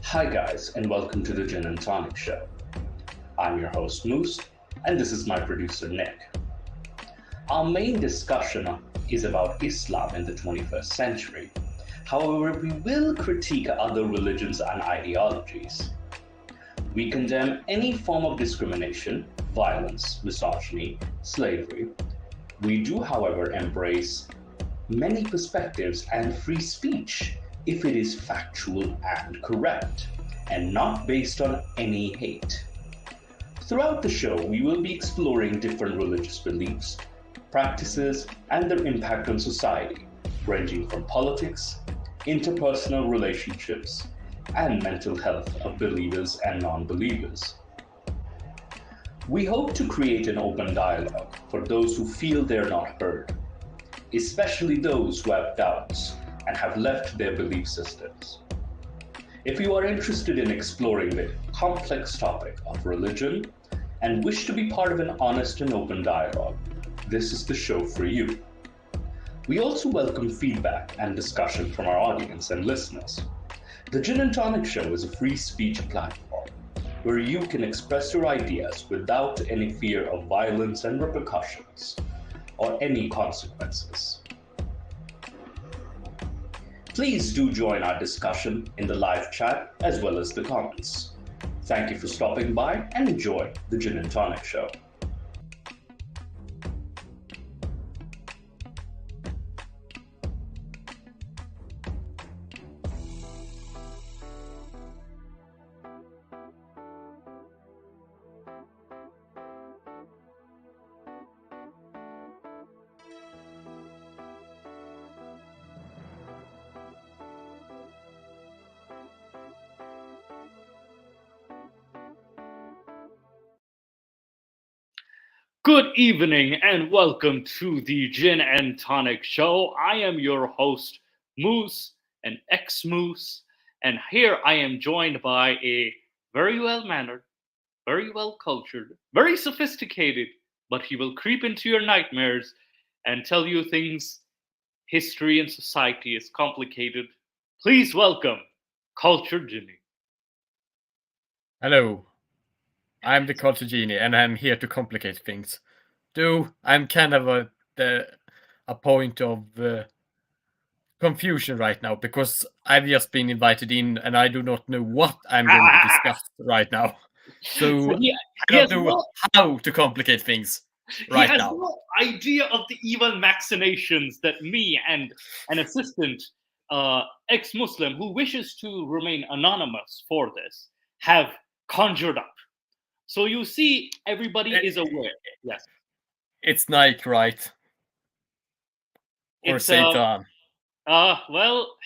Hi, guys, and welcome to the Gin and Tonic Show. I'm your host, Moose, and this is my producer, Nick. Our main discussion is about Islam in the 21st century. However, we will critique other religions and ideologies. We condemn any form of discrimination, violence, misogyny, slavery. We do, however, embrace many perspectives and free speech if it is factual and correct, and not based on any hate. Throughout the show, we will be exploring different religious beliefs, practices, and their impact on society, ranging from politics, interpersonal relationships, and mental health of believers and non-believers. We hope to create an open dialogue for those who feel they're not heard, especially those who have doubts and have left their belief systems. If you are interested in exploring the complex topic of religion and wish to be part of an honest and open dialogue, this is the show for you. We also welcome feedback and discussion from our audience and listeners. The Gin and Tonic Show is a free speech platform where you can express your ideas without any fear of violence and repercussions or any consequences. Please do join our discussion in the live chat as well as the comments. Thank you for stopping by and enjoy the Gin and Tonic Show. Good evening and welcome to the Gin and Tonic Show. I am your host, Moose, an ex-Moose, and here I am joined by a very well-mannered, very well-cultured, very sophisticated, but he will creep into your nightmares and tell you things. History and society is complicated. Please welcome Culture Ginny. Hello, I'm the Culture Genie, and I'm here to complicate things. Though I'm kind of a point of confusion right now because I've just been invited in, and I do not know what I'm going to discuss right now. So I don't know how to complicate things right now. He has no idea of the evil machinations that me and an assistant ex-Muslim who wishes to remain anonymous for this have conjured up. So you see, everybody is aware. Yes. It's Nike, right? Or It's Satan. Well,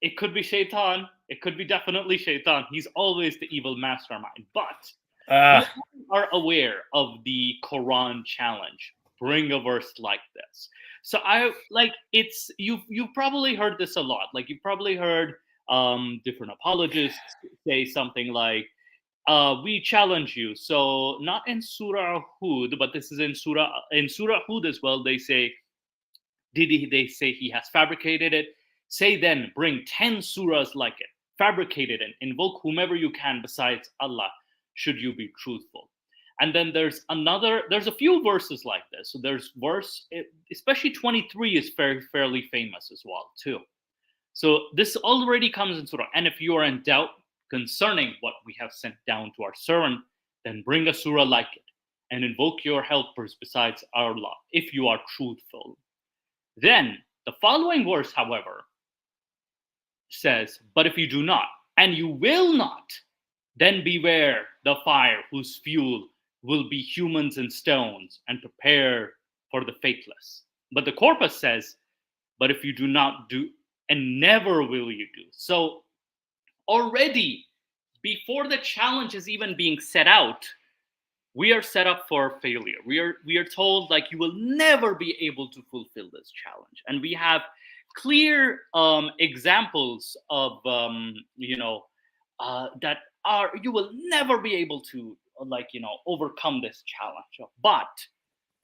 it could be Shaitan. It could be definitely Shaitan. He's always the evil mastermind. But we are aware of the Quran challenge. Bring a verse like this. So you've probably heard this a lot. Like you've probably heard different apologists say something like, we challenge you. So not in Surah Hud, but this is in Surah Hud as well. They say, they say he has fabricated it. Say then, bring 10 surahs like it, fabricate it, and invoke whomever you can besides Allah, should you be truthful. And then there's a few verses like this. So there's especially 23 is fairly famous as well too. So this already comes in surah. And if you are in doubt concerning what we have sent down to our servant, then bring a surah like it and invoke your helpers besides Allah if you are truthful. Then the following verse, however, says, but if you do not, and you will not, then beware the fire whose fuel will be humans and stones, and prepare for the faithless. But the corpus says, but if you do not do, and never will you do. So already, before the challenge is even being set out, we are set up for failure. We are told, like, you will never be able to fulfill this challenge. And we have clear examples of, that you will never be able to, overcome this challenge. But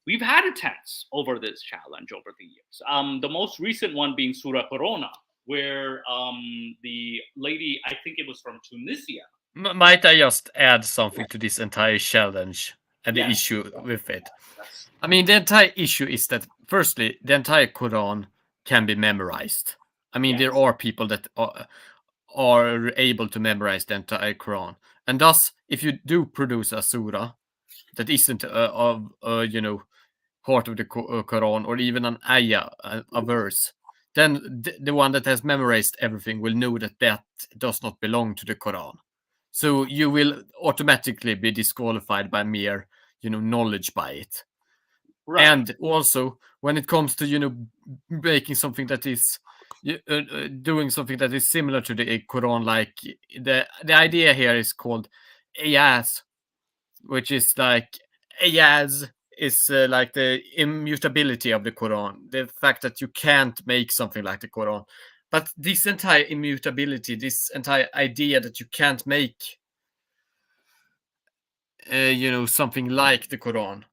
we've had attempts over this challenge over the years. The most recent one being Surah Corona, where the lady, I think it was from Tunisia. Might I just add something to this entire challenge and the issue with it? I mean, the entire issue is that, firstly, the entire Quran can be memorized. I mean, there are people that are able to memorize the entire Quran. And thus, if you do produce a surah that isn't part of the Quran, or even an ayah, a verse, then the one that has memorized everything will know that that does not belong to the Quran. So you will automatically be disqualified by mere, knowledge by it. Right. And also, when it comes to, making something that is, doing something that is similar to the Quran, like the idea here is called ayaz, which is like ayaz is like the immutability of the Quran, the fact that you can't make something like the Quran. But this entire immutability, this entire idea that you can't make, something like the Quran,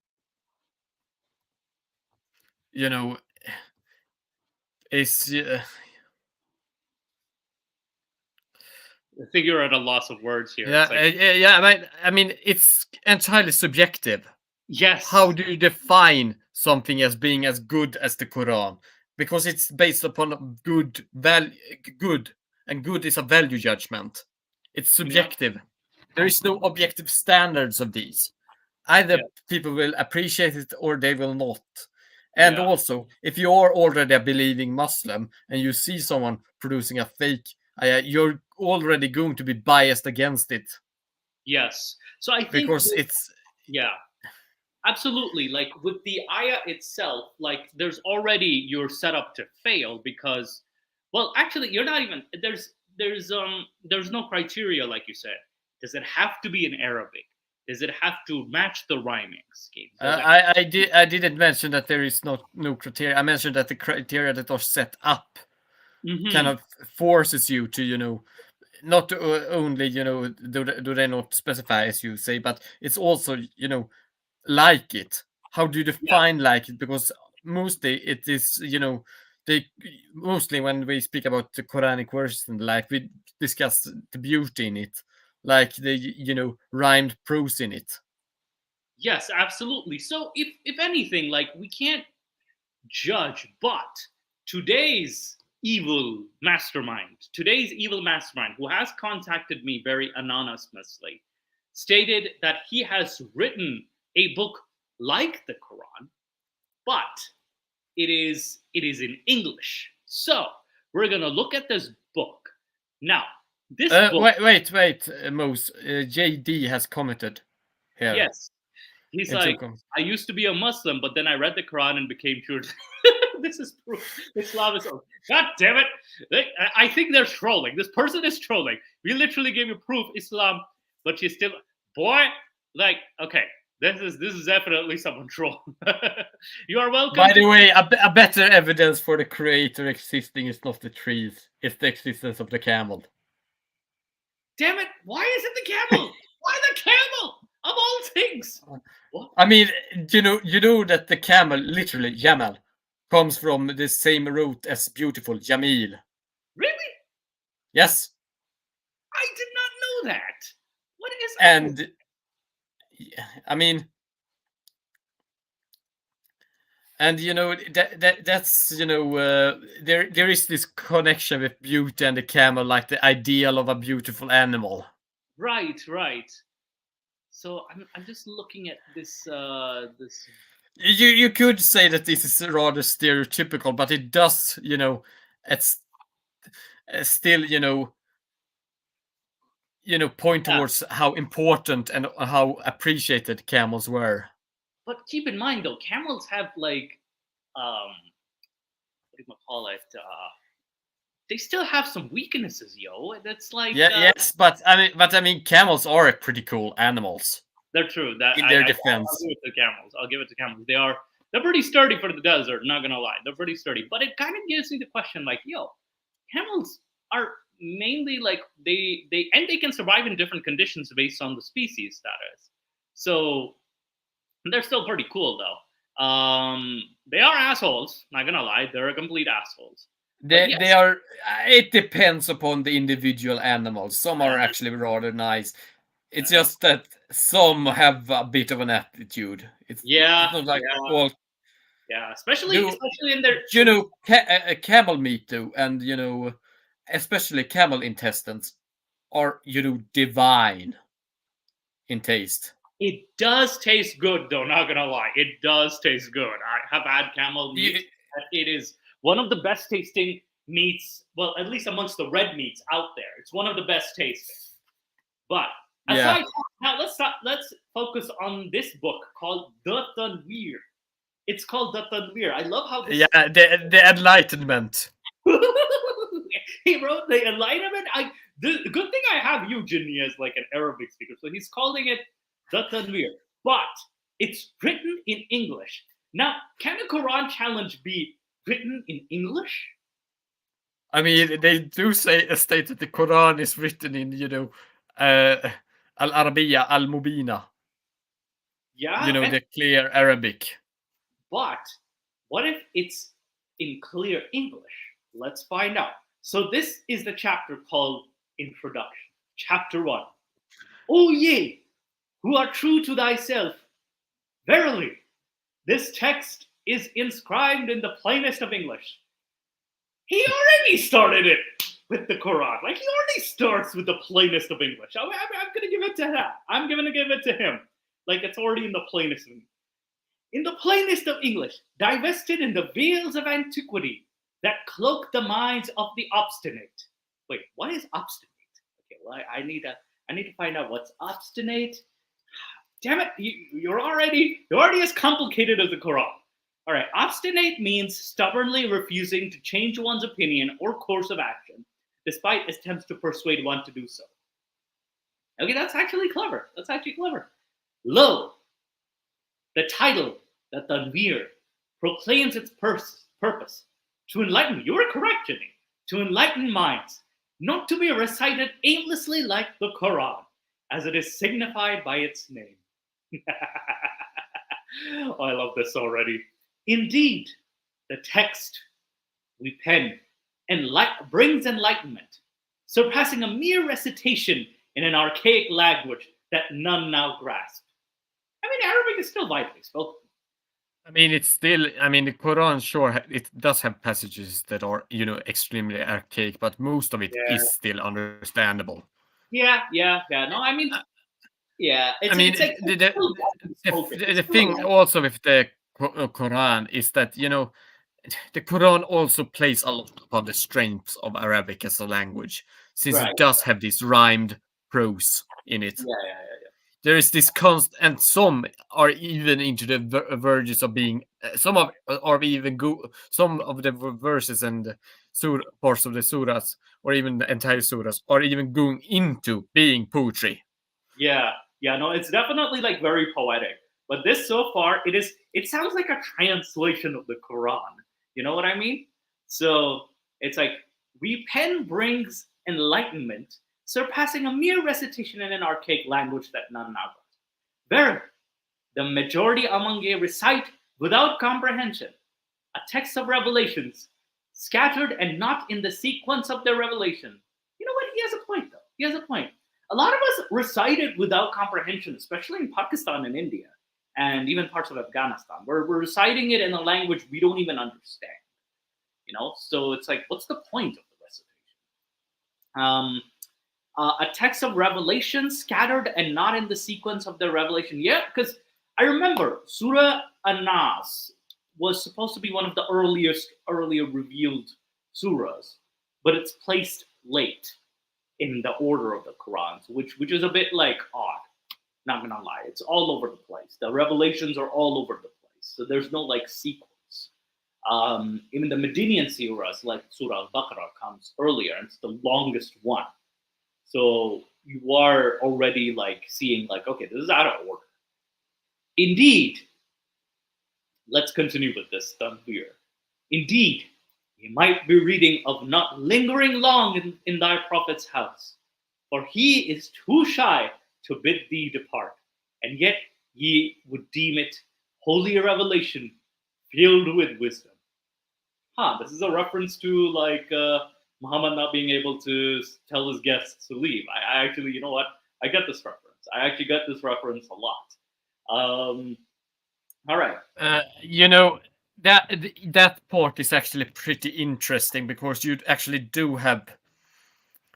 is. I think you're at a loss of words here. Yeah. I mean, it's entirely subjective. Yes. How do you define something as being as good as the Quran? Because it's based upon good, and good is a value judgment. It's subjective. Yeah. There is no objective standards of these. Either people will appreciate it or they will not. And also, if you are already a believing Muslim and you see someone producing a fake, you're already going to be biased against it. Yes. So I think because it's absolutely, like with the ayah itself, like you're set up to fail because, well, actually you're not even there's no criteria, like you said. Does it have to be in Arabic? Does it have to match the rhyming scheme? I didn't mention that there is no criteria. I mentioned that the criteria that are set up kind of forces you to, not only, do they not specify, as you say, but it's also, like it. How do you define like it? Because mostly it is, mostly when we speak about the Quranic verses and like, we discuss the beauty in it, like the, rhymed prose in it. Yes, absolutely. So if anything, like, we can't judge, but today's evil mastermind who has contacted me very anonymously stated that he has written a book like the Quran, but it is in English. So we're gonna look at this book now. This book. Wait, Mose. JD has commented here. Yes, he's like, I used to be a Muslim, but then I read the Quran and became pure. This is proof. Islam is. God damn it! I think they're trolling. This person is trolling. We literally gave you proof, Islam, but she's still, boy. Like, okay, this is definitely someone troll. You are welcome. By the way, a better evidence for the creator existing is not the trees; it's the existence of the camel. Damn it! Why is it the camel? Why the camel? Of all things. What? I mean, you know that the camel, literally Jamal, comes from the same root as beautiful Jamil. Really? Yes. I did not know that. What is that? And I mean, and that's there is this connection with beauty and the camel, like the ideal of a beautiful animal. Right. So I'm just looking at this this. You could say that this is rather stereotypical, but it does, it's still, point towards how important and how appreciated camels were. But keep in mind though, camels have like what do you call it? They still have some weaknesses, yo. That's like yes, but I mean, camels are pretty cool animals. They're true. That in their defense, I'll give it to camels. I'll give it to camels. They're pretty sturdy for the desert. Not gonna lie, they're pretty sturdy. But it kind of gives me the question, like, yo, camels are mainly like they can survive in different conditions based on the species status. So they're still pretty cool though. They are assholes. Not gonna lie, they're complete assholes. They are. It depends upon the individual animals. Some are actually rather nice. It's just that some have a bit of an attitude. It's not like all. Yeah, especially in their. Camel meat though, and especially camel intestines are divine in taste. It does taste good though. Not gonna lie, it does taste good. I have had camel meat. It is one of the best tasting meats. Well, at least amongst the red meats out there, it's one of the best tasting. But aside now, let's focus on this book called The Tanwir. It's called The Tanwir. I love how this the Enlightenment. He wrote the Enlightenment. The good thing I have you, Jinni, as like an Arabic speaker, so he's calling it The Tanwir, but it's written in English. Now, can a Quran challenge be written in English? I mean, they do state that the Quran is written in, Al-Arabiya Al-Mubina. Yeah. The clear Arabic. But what if it's in clear English? Let's find out. So this is the chapter called Introduction. Chapter 1. O ye who are true to thyself, verily, this text is inscribed in the plainest of English. He already started it with the Quran. Like, he already starts with the plainest of English. I'm going to give it to him. I'm going to give it to him. Like, it's already in the plainest of English. In the plainest of English, divested in the veils of antiquity that cloak the minds of the obstinate. Wait, what is obstinate? Okay, well, I need to find out what's obstinate. Damn it, you're already as complicated as the Quran. All right, obstinate means stubbornly refusing to change one's opinion or course of action, despite attempts to persuade one to do so. Okay, that's actually clever. Lo, the title, the Tanwir, proclaims its purpose to enlighten. You were correct, Jinni. To enlighten minds, not to be recited aimlessly like the Quran, as it is signified by its name. Oh, I love this already. Indeed, the text we pen brings enlightenment, surpassing a mere recitation in an archaic language that none now grasp. I mean, Arabic is still widely spoken. I mean, it's still. I mean, the Quran, sure, it does have passages that are, extremely archaic, but most of it is still understandable. Yeah. No, I mean, yeah. The thing also with the Quran is that the Quran also plays a lot upon the strengths of Arabic as a language, since it does have this rhymed prose in it. Yeah. There is this constant, and some are even into the verges of being. Some of the verses and parts of the surahs, or even the entire surahs, are even going into being poetry. Yeah. No, it's definitely like very poetic. But this so far, it sounds like a translation of the Quran. You know what I mean? So it's like, we pen brings enlightenment, surpassing a mere recitation in an archaic language that none now does. Verily, the majority among ye recite without comprehension a text of revelations, scattered and not in the sequence of their revelation. You know what? He has a point, though. He has a point. a lot of us recite it without comprehension, especially in Pakistan and India, and even parts of Afghanistan. We're reciting it in a language we don't even understand. So it's like, what's the point of the recitation? A text of Revelation scattered and not in the sequence of the revelation. Yeah, because I remember Surah An-Nas was supposed to be one of the earlier revealed surahs, but it's placed late in the order of the Quran, which is a bit like odd. Not gonna lie, it's all over the place. The revelations are all over the place, so there's no like sequence. Even the Medinian surahs, like Surah Al-Baqarah, comes earlier, and it's the longest one. So you are already like seeing like, okay, this is out of order. Indeed, let's continue with this tanbir. Indeed, you might be reading of not lingering long in thy prophet's house, for he is too shy to bid thee depart, and yet ye would deem it holy revelation filled with wisdom. This is a reference to like Muhammad not being able to tell his guests to leave. I actually, you know what? I get this reference. I actually get this reference a lot. All right. That part is actually pretty interesting because you actually do have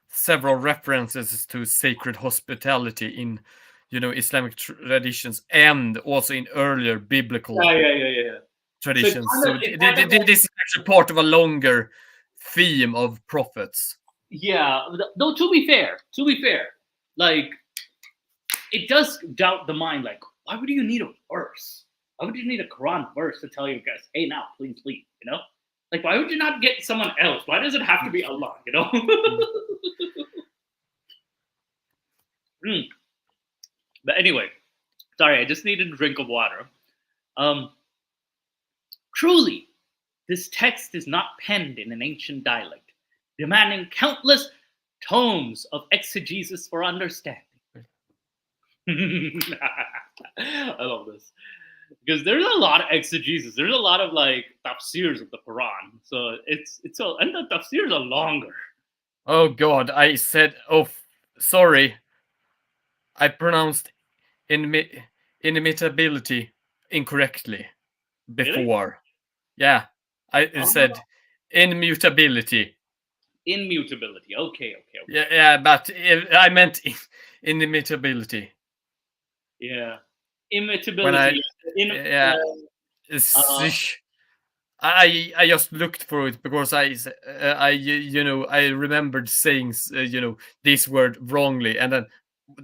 several references to sacred hospitality in, Islamic traditions and also in earlier biblical traditions. So this is actually part of a longer theme of prophets. Yeah, though to be fair, like it does doubt the mind. Like, why would you need a verse? Why would you need a Quran verse to tell you guys, hey, now please leave? Like, why would you not get someone else? Why does it have to be Allah? But anyway, sorry, I just needed a drink of water. Truly, this text is not penned in an ancient dialect, demanding countless tomes of exegesis for understanding. I love this. Because there's a lot of exegesis. There's a lot of like tafsirs of the Quran. So and the tafsirs are longer. Oh God, I said, sorry. I pronounced inimitability incorrectly before. Really? Yeah, I said immutability. Immutability. Okay. Yeah, but I meant inimitability. Yeah, immutability. I just looked for it because I remembered saying this word wrongly, and then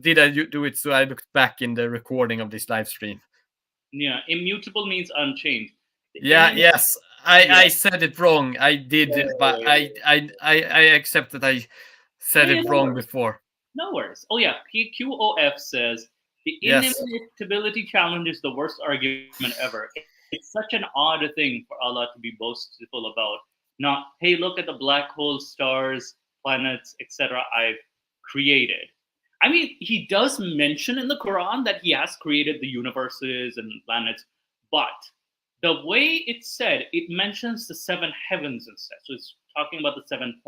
did I do it? So I looked back in the recording of this live stream. Yeah, immutable means unchanged. Yes, I said it wrong. I did, but I accept that I said it wrong before. No worries. Oh yeah, QOF says the inimitability challenge is the worst argument ever. It's such an odd thing for Allah to be boastful about. Not, hey, look at the black holes, stars, planets, etc. I've created. I mean, he does mention in the Quran that he has created the universes and planets, but the way it's said, it mentions the seven heavens instead. So it's talking about the seven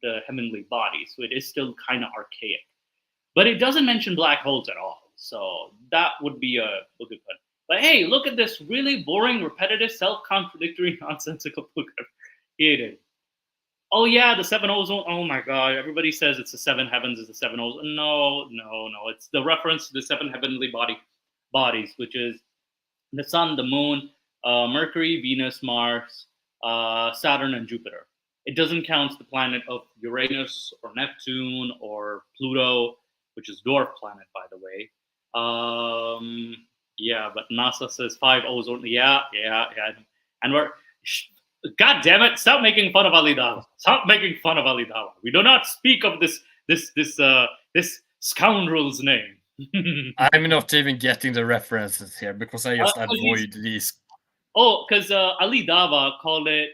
the heavenly bodies. So it is still kind of archaic. But it doesn't mention black holes at all. So that would be a good one. But hey, look at this really boring, repetitive, self-contradictory, nonsensical book I've created. Oh yeah, the seven ozone. Oh my God, everybody says it's the seven heavens, is the seven ozone. No. It's the reference to the seven heavenly bodies, which is the sun, the moon, Mercury, Venus, Mars, Saturn, and Jupiter. It doesn't count the planet of Uranus or Neptune or Pluto, which is dwarf planet, by the way. Yeah, but NASA says 5 ozone. Yeah. And God damn it! Stop making fun of Ali Dawah. Stop making fun of Ali Dawah. We do not speak of this scoundrel's name. I'm not even getting the references here because I just avoid these. Oh, because Ali Dawah called it.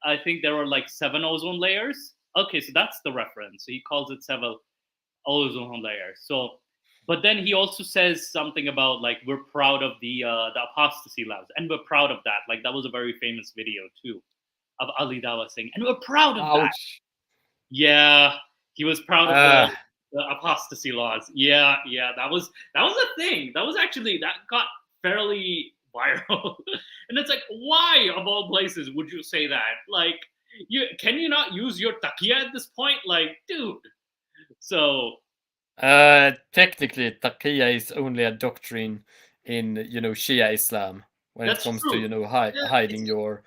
I think there were like 7 ozone layers. Okay, so that's the reference. So he calls it 7 ozone layers. So, but then he also says something about like we're proud of the apostasy labs, and we're proud of that. Like that was a very famous video too of Ali Dawah saying, and we're proud of that. Yeah, he was proud of that. The apostasy laws. Yeah, that was a thing. That got fairly viral. And it's like, why of all places would you say that? Like, can you not use your taqiyya at this point? Like, dude. So technically, taqiyya is only a doctrine in Shia Islam when it comes true. to hiding your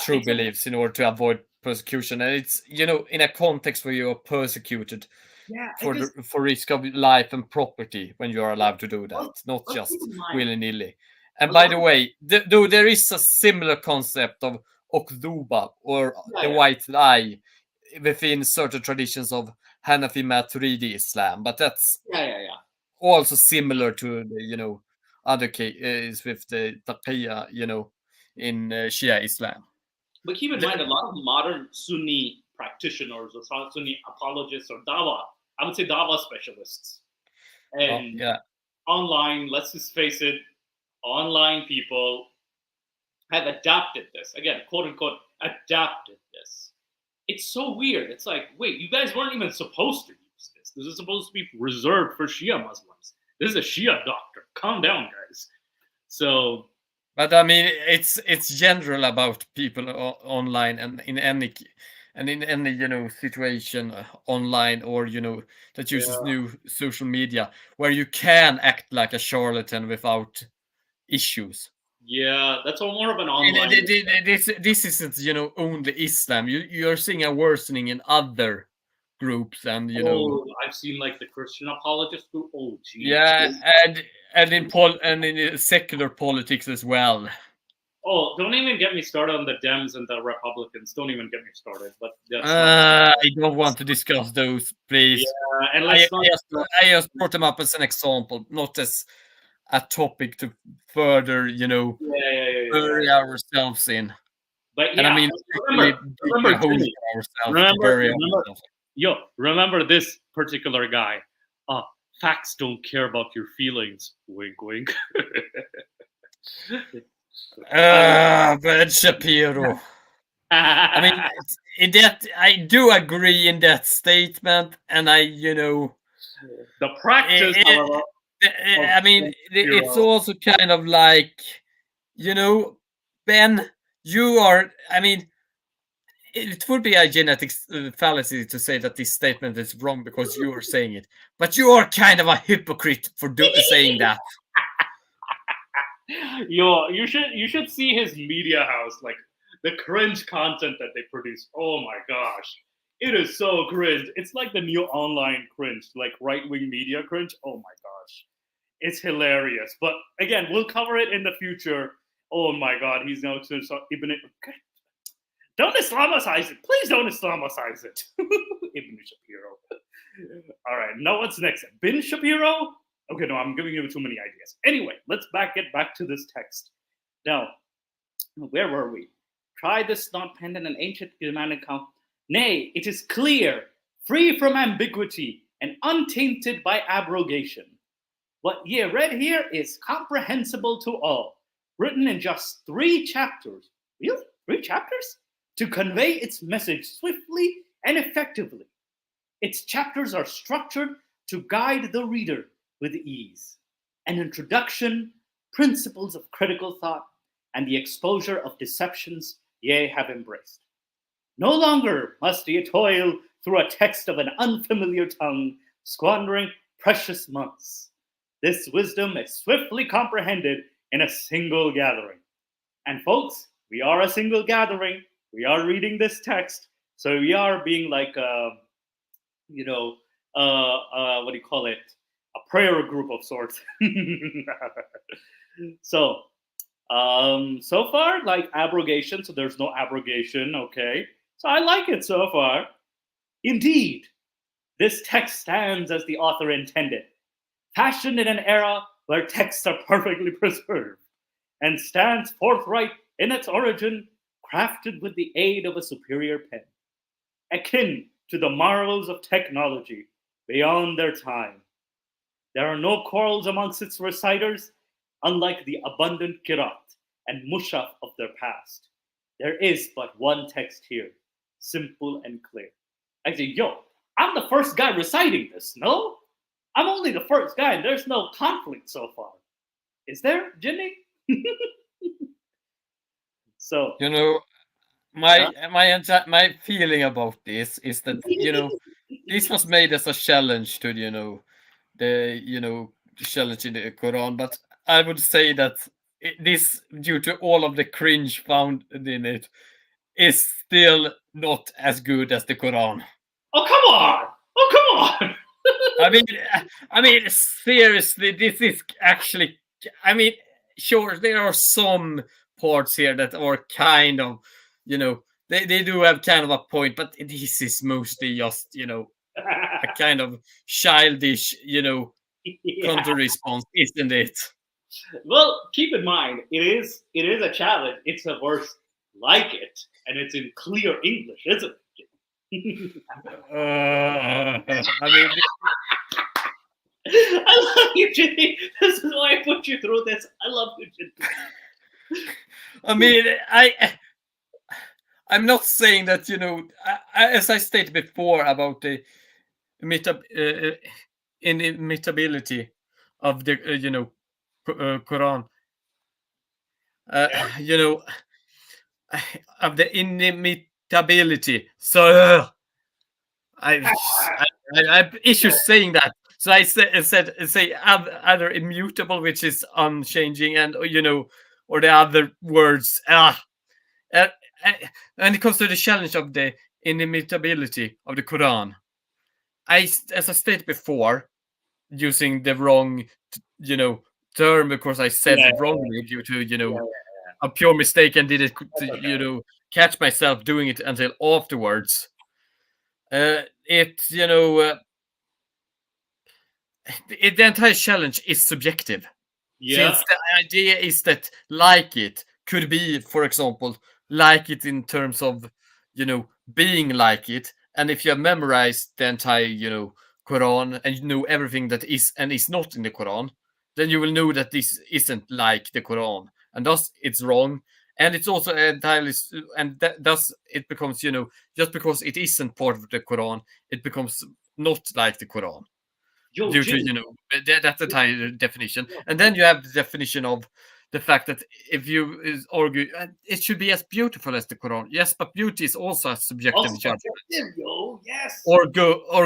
true beliefs in order to avoid persecution, and it's in a context where you are persecuted for risk of life and property when you are allowed to do that, not just willy-nilly. And by the way, though there is a similar concept of Okduba or the white lie within certain traditions of Hanafi Maturidi Islam, but that's also similar to the other case with the taqiyya in Shia Islam. But keep in mind, a lot of modern Sunni practitioners or Sunni apologists or dawa, I would say dawa specialists, and online, let's just face it, online people have adapted this, again, quote unquote, adapted this. It's so weird. It's like, wait, you guys weren't even supposed to use this. This is supposed to be reserved for Shia Muslims. This is a Shia doctor. Calm down, guys. So, but I mean, it's general about people online and in any situation online or that uses new social media where you can act like a charlatan without issues. Yeah, that's more of an online. This isn't only Islam. You're seeing a worsening in other groups, and I've seen like the Christian apologist group. Oh, geez. Yeah, and in secular politics as well. Oh, don't even get me started on the Dems and the Republicans. Don't even get me started. But I don't want to discuss those, please. Yeah, and I just brought them up as an example, not as a topic to further, bury ourselves in. But and I mean, remember this particular guy. Facts don't care about your feelings. Wink, wink. Ben Shapiro. I mean, in that I do agree in that statement, and the practice. I mean, it's also kind of like, Ben, you are. I mean, it would be a genetic fallacy to say that this statement is wrong because you are saying it, but you are kind of a hypocrite for saying that. You should see his media house, like the cringe content that they produce. Oh my gosh, it is so cringe. It's like the new online cringe, like right-wing media cringe. Oh my gosh, it's hilarious. But again, we'll cover it in the future. Oh my god, he's now to Ibn. Okay. Don't Islamicize it, please. Don't Islamicize it. Ibn Shapiro. All right, now what's next? Bin Shapiro. Okay, no, I'm giving you too many ideas. Anyway, let's get back to this text. Now, where were we? Try this not penned in an ancient Germanic account. Nay, it is clear, free from ambiguity, and untainted by abrogation. What ye read here is comprehensible to all, written in just 3 chapters. Really? 3 chapters? To convey its message swiftly and effectively. Its chapters are structured to guide the reader with ease. An introduction, principles of critical thought, and the exposure of deceptions ye have embraced. No longer must ye toil through a text of an unfamiliar tongue, squandering precious months. This wisdom is swiftly comprehended in a single gathering. And folks, we are a single gathering. We are reading this text, so we are being like, what do you call it? A prayer group of sorts. So far, like abrogation, so there's no abrogation, okay? So I like it so far. Indeed, this text stands as the author intended, fashioned in an era where texts are perfectly preserved, and stands forthright in its origin, crafted with the aid of a superior pen, akin to the marvels of technology beyond their time. There are no quarrels amongst its reciters, unlike the abundant Kirat and Mushaf of their past. There is but one text here, simple and clear. Actually, I'm the first guy reciting this, no? I'm only the first guy, and there's no conflict so far. Is there, Jinny? So, my feeling about this is that this was made as a challenge to the challenge in the Quran, but I would say that this, due to all of the cringe found in it, is still not as good as the Quran. Oh come on! Oh come on! I mean, seriously, this is actually. I mean, sure, there are some parts here that are kind of, they do have kind of a point, but this is mostly just, a kind of childish, counter response, isn't it? Well, keep in mind, it is a challenge. It's a verse like it, and it's in clear English, isn't it? I mean, I love you, Jimmy. This is why I put you through this. I love you, Jimmy. I mean, I'm not saying that, as I stated before about the inimitability of the Quran, of the inimitability. So I issue saying that. So I say either immutable, which is unchanging, and or the other words. And it comes to the challenge of the inimitability of the Quran. As I stated before, using the wrong, term, because I said it wrongly due to a pure mistake, and didn't catch myself doing it until afterwards. The entire challenge is subjective. Yeah. Since the idea is that like it could be, for example, like it in terms of, being like it. And if you have memorized the entire, Quran, and you know everything that is and is not in the Quran, then you will know that this isn't like the Quran. And thus it's wrong. And it's also entirely, and thus it becomes, just because it isn't part of the Quran, it becomes not like the Quran. Due to, that's the entire definition. And then you have the definition of the fact that if you argue, it should be as beautiful as the Quran. Yes, but beauty is also a subjective judgment. Yes. Or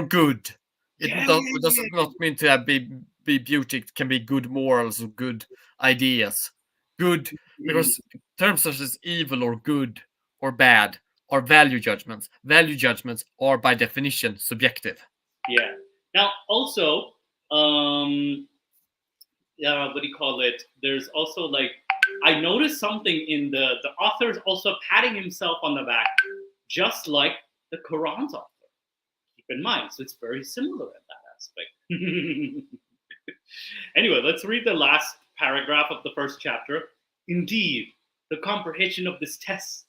good. It does not mean to be beauty. It can be good morals or good ideas. Good, because terms such as evil or good or bad are value judgments. Value judgments are by definition subjective. Yeah. Now, also, what do you call it? There's also I noticed something in the author's also patting himself on the back, just like the Quran's author. Keep in mind, so it's very similar in that aspect. Anyway, let's read the last paragraph of the first chapter. Indeed, the comprehension of this text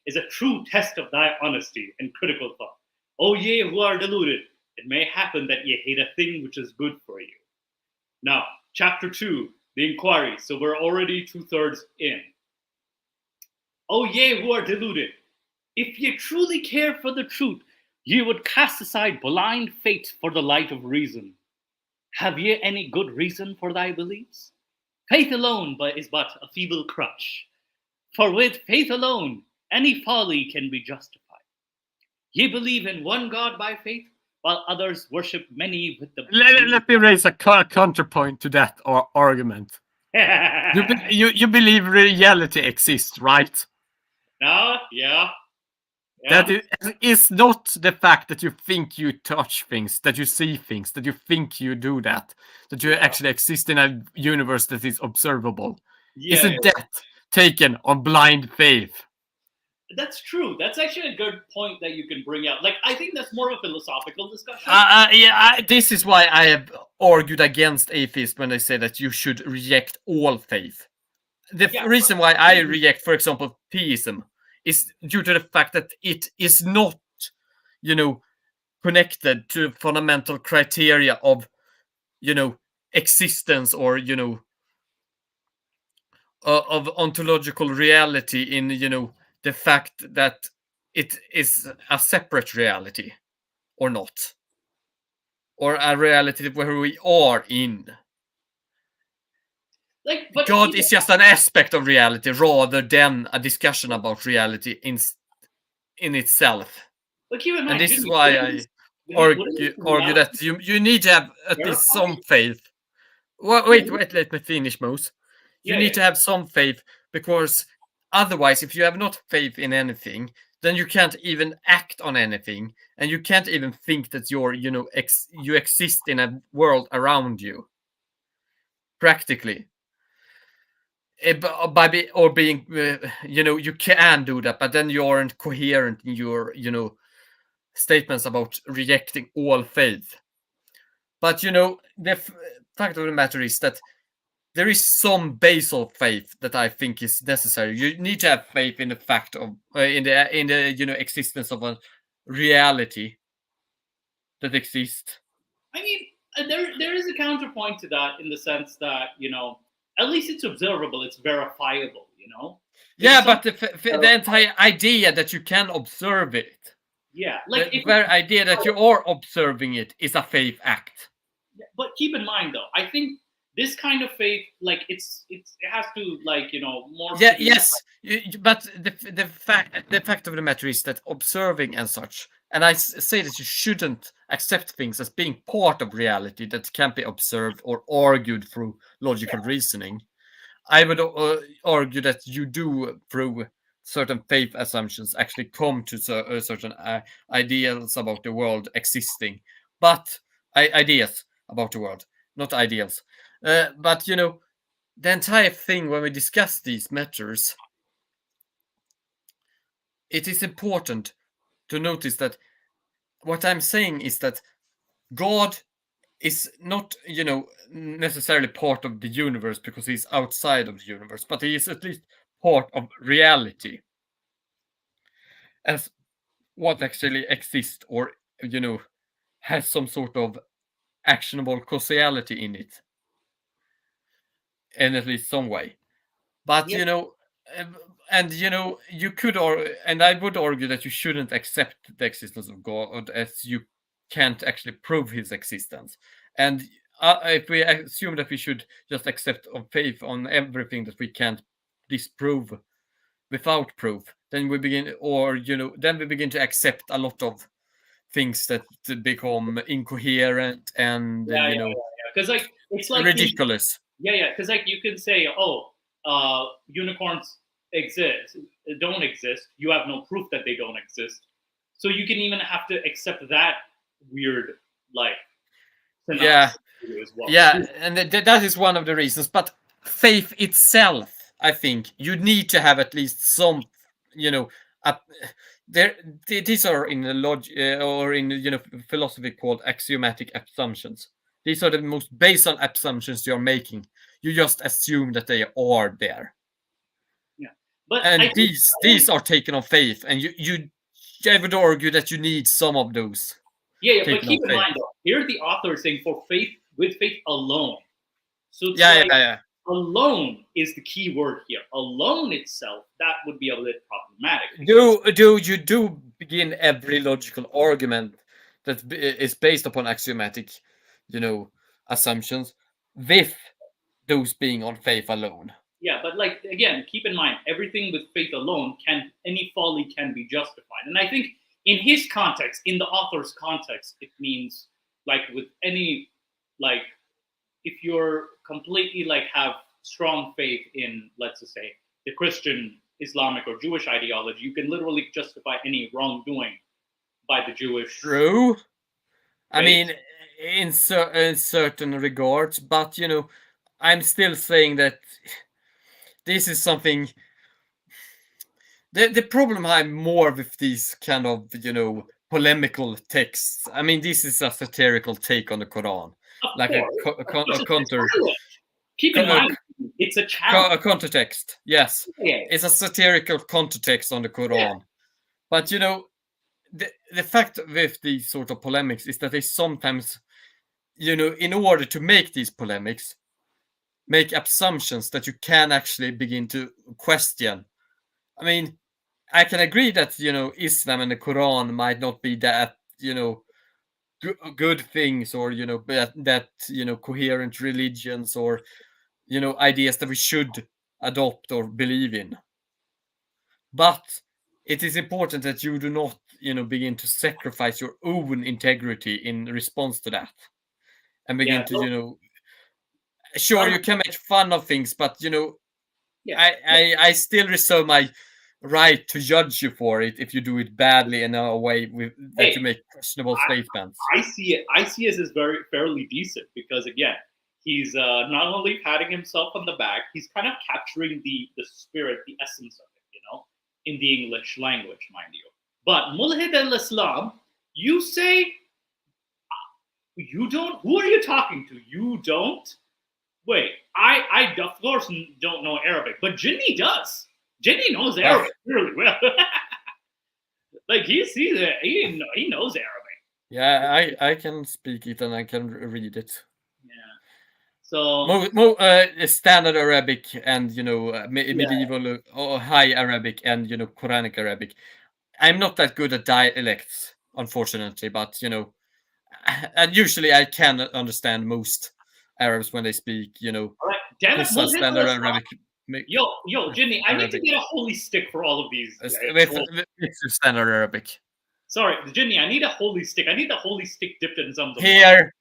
is a true test of thy honesty and critical thought. O ye who are deluded, it may happen that ye hate a thing which is good for you. Now, chapter 2, the inquiry. So we're already 2/3 in. O ye who are deluded, if ye truly care for the truth, ye would cast aside blind faith for the light of reason. Have ye any good reason for thy beliefs? Faith alone is but a feeble crutch. For with faith alone, any folly can be justified. Ye believe in one God by faith, while others worship many with the... Let me raise a counterpoint to that argument. You believe reality exists, right? No, yeah. That is not the fact that you think you touch things, that you see things, that you think you do that you actually exist in a universe that is observable. Isn't that taken on blind faith? That's true. That's actually a good point that you can bring out. I think that's more of a philosophical discussion. This is why I have argued against atheists when they say that you should reject all faith. The reason why I reject, for example, theism is due to the fact that it is not, connected to fundamental criteria of, existence or, of ontological reality in, the fact that it is a separate reality or not, or a reality where we are in. Like, but God is just an aspect of reality rather than a discussion about reality in itself. But keep in mind, And this is why I argue that you need to have at least some faith. Wait, let me finish, Mose. You need to have some faith, because otherwise, if you have not faith in anything, then you can't even act on anything, and you can't even think that you exist in a world around you. Practically, being, you can do that, but then you aren't coherent in your, statements about rejecting all faith. But the fact of the matter is that there is some basal faith that I think is necessary. You need to have faith in the fact of in the existence of a reality that exists. I mean, there is a counterpoint to that, in the sense that, at least it's observable, it's verifiable. Yeah, but the entire idea that you can observe it. Yeah, like the very idea that you are observing it is a faith act. But keep in mind, though, I think this kind of faith, like it has to, like, more. Yeah, yes, but the fact of the matter is that observing and such, and I say that you shouldn't accept things as being part of reality that can be observed or argued through logical reasoning. I would argue that you do, through certain faith assumptions, actually come to certain ideals about the world existing, but ideas about the world, not ideals. But the entire thing, when we discuss these matters, it is important to notice that what I'm saying is that God is not, necessarily part of the universe because he's outside of the universe, but he is at least part of reality as what actually exists, or, has some sort of actionable causality in it, in at least some way. But and you could, and I would argue that you shouldn't accept the existence of God, as you can't actually prove his existence. And if we assume that we should just accept of faith on everything that we can't disprove without proof, then we begin to accept a lot of things that become incoherent and because like it's like ridiculous. Because like you can say, unicorns don't exist. You have no proof that they don't exist, so you can even have to accept that weird, like, as well. And that is one of the reasons. But faith itself, I think you need to have at least some, these are in the or in philosophy called axiomatic assumptions. These are the most basal assumptions you're making. You just assume that they are there. Yeah, but these are taken on faith, and I would argue that you need some of those. Yeah, but keep in mind, though, here the author is saying with faith alone. So alone is the key word here. Alone itself, that would be a bit problematic. Do begin every logical argument that is based upon axiomatic, assumptions with those being on faith alone. Yeah, but like, again, keep in mind, everything with faith alone, any folly can be justified. And I think in his context, in the author's context, it means, like, with any, like, if you're completely, like, have strong faith in, let's just say, the Christian, Islamic, or Jewish ideology, you can literally justify any wrongdoing by the Jewish. True. Faith. I mean, in certain regards, but, I'm still saying that this is something. The problem I'm more with these kind of, polemical texts. I mean, this is a satirical take on the Quran, like a counter. Keep in mind, it's a challenge. A countertext, yes. Yeah. It's a satirical countertext on the Quran. Yeah. But, the fact with these sort of polemics is that they sometimes, in order to make these polemics, make assumptions that you can actually begin to question. I mean, I can agree that, Islam and the Quran might not be that, good things, or that coherent religions, or ideas that we should adopt or believe in. But it is important that you do not begin to sacrifice your own integrity in response to that, and begin to sure, you can make fun of things, but I still reserve my right to judge you for it if you do it badly in a way that you make questionable statements. I see it as very fairly decent, because again, he's not only patting himself on the back, he's kind of capturing the spirit, the essence of it, in the English language, mind you. But Mulhid al-Islam, you say, you don't, who are you talking to? You don't? Wait, I of course don't know Arabic, but Jinni does. Jinni knows Arabic really well. Like he sees it, he knows Arabic. Yeah, I can speak it and I can read it. Yeah. So standard Arabic and medieval or high Arabic and Quranic Arabic. I'm not that good at dialects, unfortunately, but and usually I can understand most Arabs when they speak. All right, damn it, standard Arabic. Yo, Jinni, I need to get a holy stick for all of these. It's standard Arabic. Sorry, Jinni, I need a holy stick. I need the holy stick dipped in something. Here.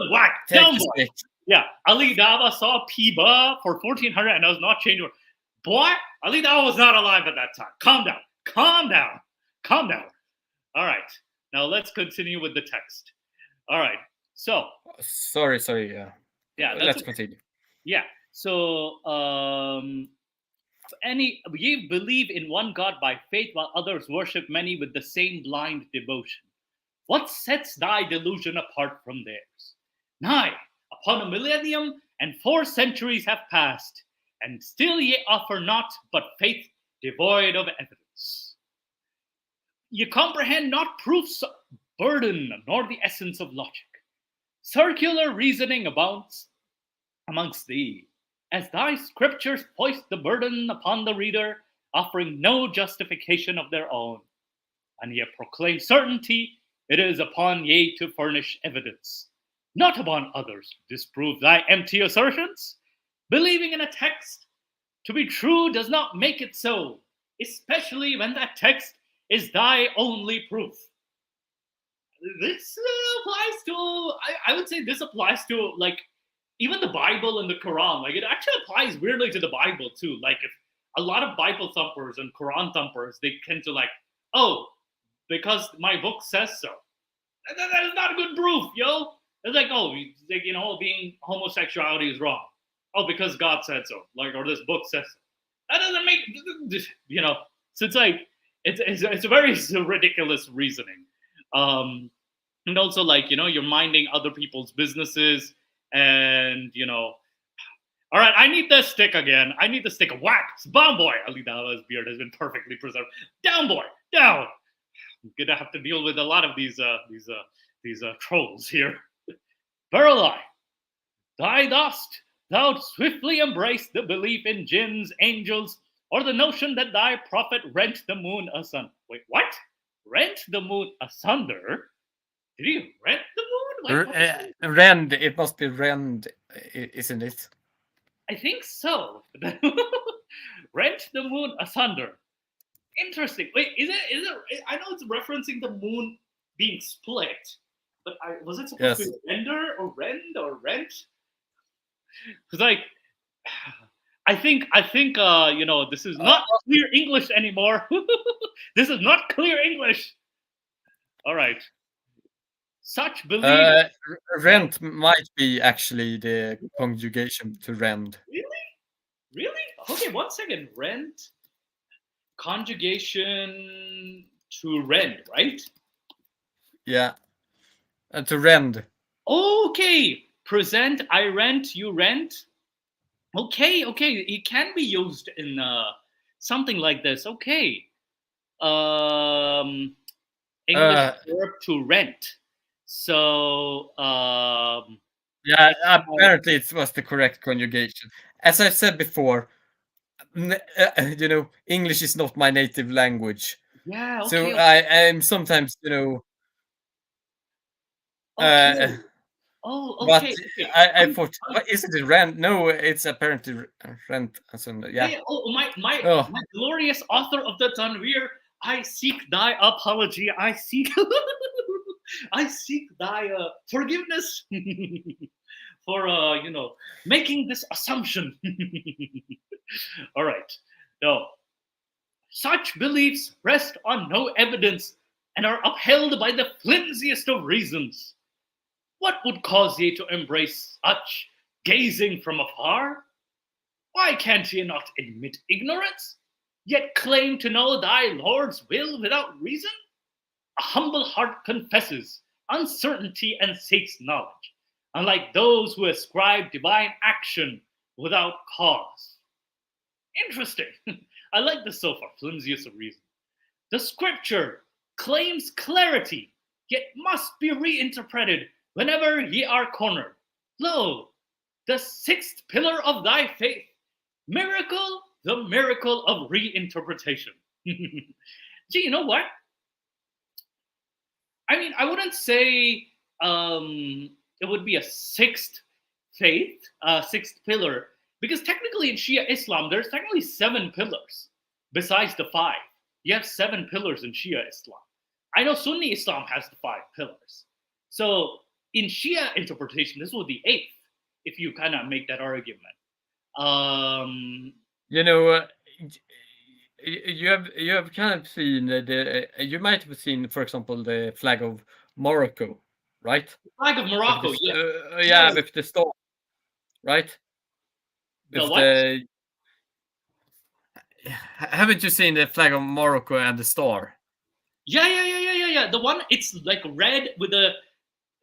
Whack, down boy. Yeah, Ali Dava saw Piba for 1400 and I was not changing. Boy, Ali Dava was not alive at that time. Calm down. All right, now let's continue with the text. All right, so. Sorry, yeah. Let's continue. Yeah. So, we believe in one God by faith, while others worship many with the same blind devotion. What sets thy delusion apart from theirs? Nigh upon a millennium and 4 centuries have passed, and still ye offer not but faith devoid of evidence. Ye comprehend not proof's burden, nor the essence of logic. Circular reasoning abounds amongst thee, as thy scriptures foist the burden upon the reader, offering no justification of their own. And ye proclaim certainty, it is upon ye to furnish evidence, not upon others to disprove thy empty assertions. Believing in a text to be true does not make it so, especially when that text is thy only proof. This applies to, I would say this applies to, like, even the Bible and the Quran. Like, it actually applies weirdly to the Bible too. Like, if a lot of Bible thumpers and Quran thumpers, they tend to like, oh, because my book says so. That is not a good proof, yo. It's like, oh, being homosexuality is wrong. Oh, because God said so, like, or this book says so. That doesn't make, So it's like, it's a very ridiculous reasoning. And also, like, you're minding other people's businesses, and all right, I need this stick again. I need the stick. Whack, bomb boy. Ali Dava's beard has been perfectly preserved. Down, boy, down. I'm gonna have to deal with a lot of these trolls here. Verily, thou swiftly embrace the belief in jinns, angels, or the notion that thy prophet rent the moon asunder. Wait, what? Rent the moon asunder? Did he rent the moon? Like, rend. It must be rend, isn't it? I think so. Rent the moon asunder. Interesting. Wait, is it? I know it's referencing the moon being split, but was it supposed to be render or rend or rent? Because, like, I think this is not clear English anymore. This is not clear English. All right. Such belief. Rent might be actually the conjugation to rend. Really? Okay, 1 second. Rent, conjugation to rend, right? Yeah. To rend. Okay. Present, I rent, you rent. Okay. It can be used in something like this. Okay. English verb to rent. So yeah, apparently it was the correct conjugation. As I said before, English is not my native language. Yeah. Okay, so I am sometimes, Okay. But Okay. I thought, isn't it rent? No, it's apparently rent. Yeah. Oh, my Oh. glorious author of the Tanveer, I seek thy apology. I seek I seek thy forgiveness for making this assumption. All right. No. Such beliefs rest on no evidence and are upheld by the flimsiest of reasons. What would cause ye to embrace such gazing from afar? Why can't ye not admit ignorance, yet claim to know thy Lord's will without reason? A humble heart confesses uncertainty and seeks knowledge, unlike those who ascribe divine action without cause. Interesting. I like this so far, flimsiest of reason. The scripture claims clarity, yet must be reinterpreted whenever ye are cornered. Lo, the sixth pillar of thy faith, miracle, the miracle of reinterpretation. Gee, you know what? I mean, I wouldn't say it would be a sixth faith, sixth pillar, because technically in Shia Islam, there's technically 7 pillars besides the 5. You have 7 pillars in Shia Islam. I know Sunni Islam has the 5 pillars. So in Shia interpretation, this would be 8th, if you kind of make that argument. You have kind of seen you might have seen, for example, the flag of Morocco, right? The flag of Morocco, with the star, right? The what? Haven't you seen the flag of Morocco and the star? Yeah. The one, it's like red with a.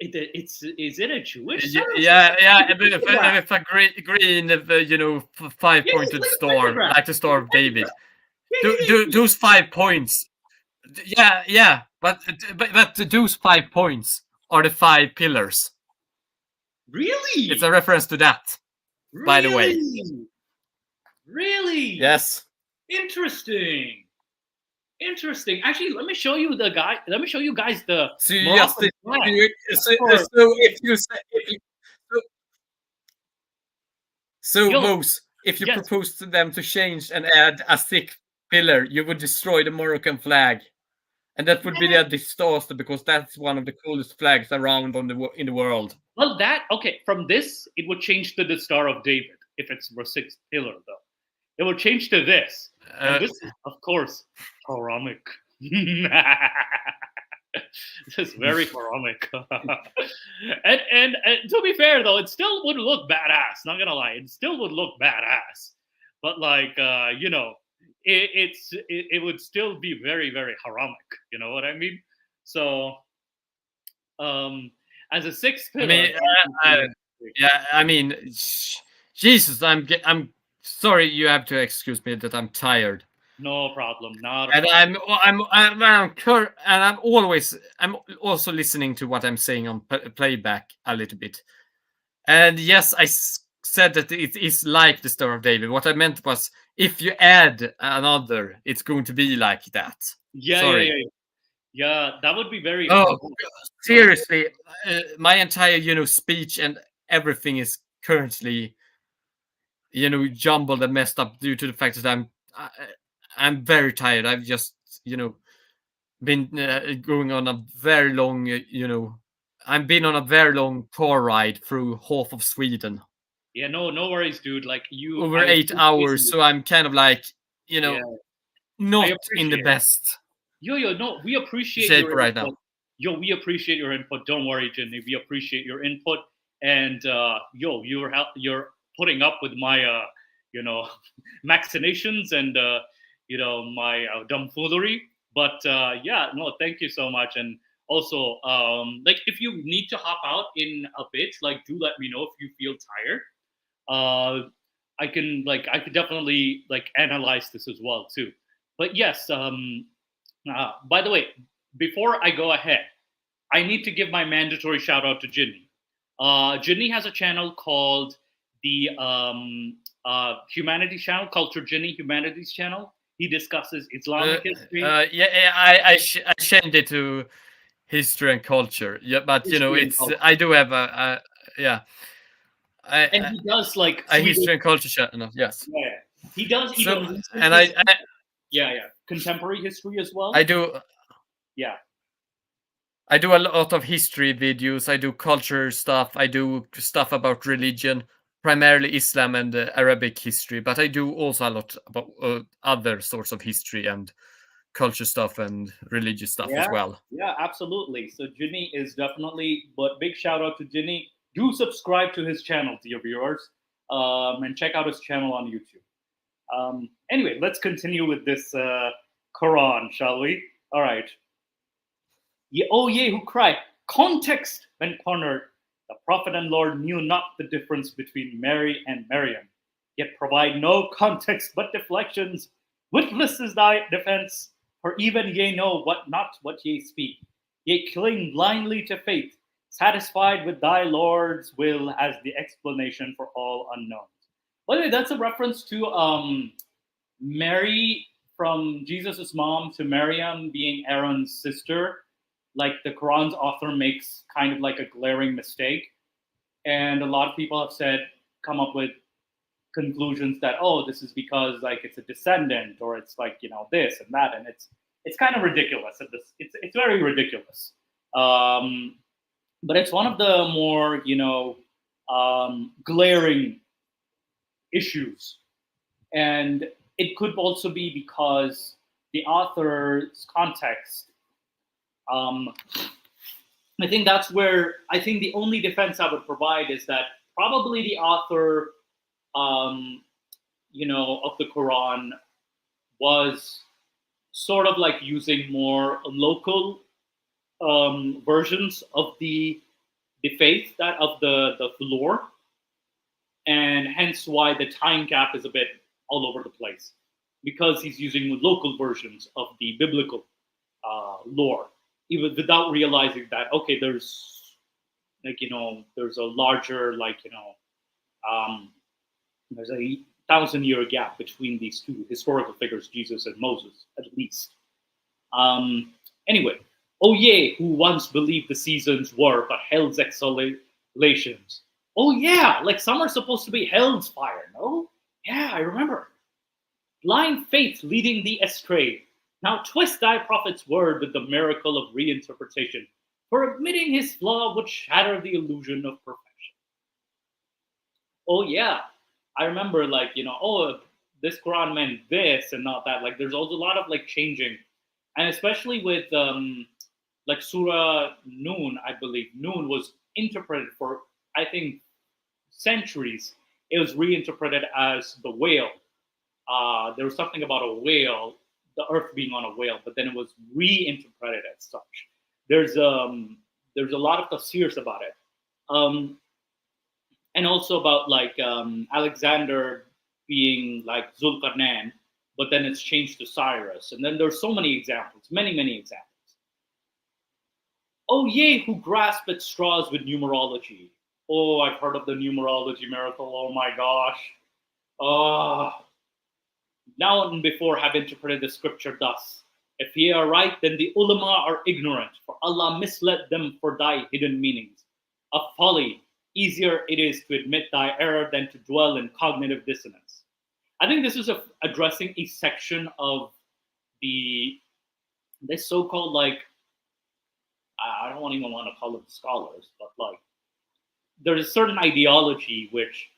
Is it a Jewish? Yeah. With a green, 5-pointed star, like the Star of David. Those 5 points. Yeah. But those 5 points are the 5 pillars. Really? It's a reference to that. Really? By the way. Really? Yes. Interesting. Actually, let me show you guys the. So you just Mose, if you propose to them to change and add a 6th pillar, you would destroy the Moroccan flag, and that would be a disaster because that's one of the coolest flags around in the world. Well, from this it would change to the Star of David if it's the 6th pillar, though. It would change to this. And this is, of course, Quranic. This is very Quranic. and to be fair, though, it still would look badass. Not gonna lie, it still would look badass. But it would still be very, very haramic. You know what I mean? So, as a 6th pillar. I mean, Jesus, I'm sorry. You have to excuse me that I'm tired. No problem. I'm also listening to what I'm saying on playback a little bit. And yes, I said that it is like the Star of David. What I meant was, if you add another, it's going to be like that. Yeah, that would be very. Oh, seriously, my entire speech and everything is currently jumbled and messed up due to the fact that I'm very tired. I've just been going on a very long I've been on a very long car ride through half of Sweden. Yeah, no worries, dude. Like you over 8 hours, so I'm kind of like not in the best. No, we appreciate your right now. We appreciate your input. Don't worry, Jenny. We appreciate your input, and you're putting up with my machinations and my dumbfoolery. But thank you so much. And also, if you need to hop out in a bit, do let me know if you feel tired. I could definitely analyze this as well too. But yes, by the way, before I go ahead, I need to give my mandatory shout out to Jinny. Jinny has a channel called the Humanities Channel, Culture Jinny Humanities Channel. He discusses Islamic history. I changed it to history and culture. Yeah, but you know, History and it's culture. I do have a yeah. And he does like A history and culture channel. Yes. Yeah, he does So even recent and history. Yeah, contemporary history as well. I do Yeah, I do a lot of history videos. I do culture stuff. I do stuff about religion, primarily Islam and Arabic history. But I do also a lot about other sorts of history and culture stuff and religious stuff as well. yeah, absolutely. So Ginny is definitely, but big shout out to Ginny. Do subscribe to his channel, dear viewers, and check out his channel on YouTube. Anyway, let's continue with this Quran, shall we? All right. O ye who cry, context when cornered. The Prophet and Lord knew not the difference between Mary and Maryam, yet provide no context but deflections. Witless is thy defense, for even ye know not what ye speak. Ye cling blindly to faith, satisfied with thy Lord's will as the explanation for all unknowns. By the way, that's a reference to Mary from Jesus' mom to Maryam being Aaron's sister. Like the Quran's author makes kind of like a glaring mistake. And a lot of people have come up with conclusions that, oh, this is because like it's a descendant or it's like, you know, this and that. And it's kind of ridiculous. It's very ridiculous. But it's one of the more, glaring issues. And it could also be because the author's context. I think that's where the only defense I would provide is that probably the author, of the Quran was sort of like using more local versions of the faith, that of the lore, and hence why the time gap is a bit all over the place, because he's using local versions of the biblical lore, even without realizing that, okay, there's there's a larger there's a 1,000-year gap between these two historical figures, Jesus and Moses, at least. Anyway, oh ye who once believed the seasons were but hell's exhalations. Oh yeah, like some are supposed to be hell's fire, no? Yeah, I remember. Blind faith leading thee astray. Now twist thy prophet's word with the miracle of reinterpretation, for admitting his flaw would shatter the illusion of perfection. Oh yeah, I remember this Quran meant this and not that. Like there's also a lot of changing, and especially with Surah Noon, I believe Noon was interpreted for I think centuries. It was reinterpreted as the whale. There was something about a whale, the earth being on a whale, but then it was reinterpreted as such. There's a lot of tafsirs about it, and also about Alexander being like Zulkarnain, but then it's changed to Cyrus, and then there's so many examples, many examples. Oh ye who grasp at straws with numerology. Oh, I've heard of the numerology miracle. Oh my gosh. Now and before have interpreted the scripture thus. If ye are right, then the ulama are ignorant, for Allah misled them for thy hidden meanings. Of folly, easier it is to admit thy error than to dwell in cognitive dissonance. I think this is addressing a section of this so-called I don't even want to call them scholars, but there's a certain ideology which,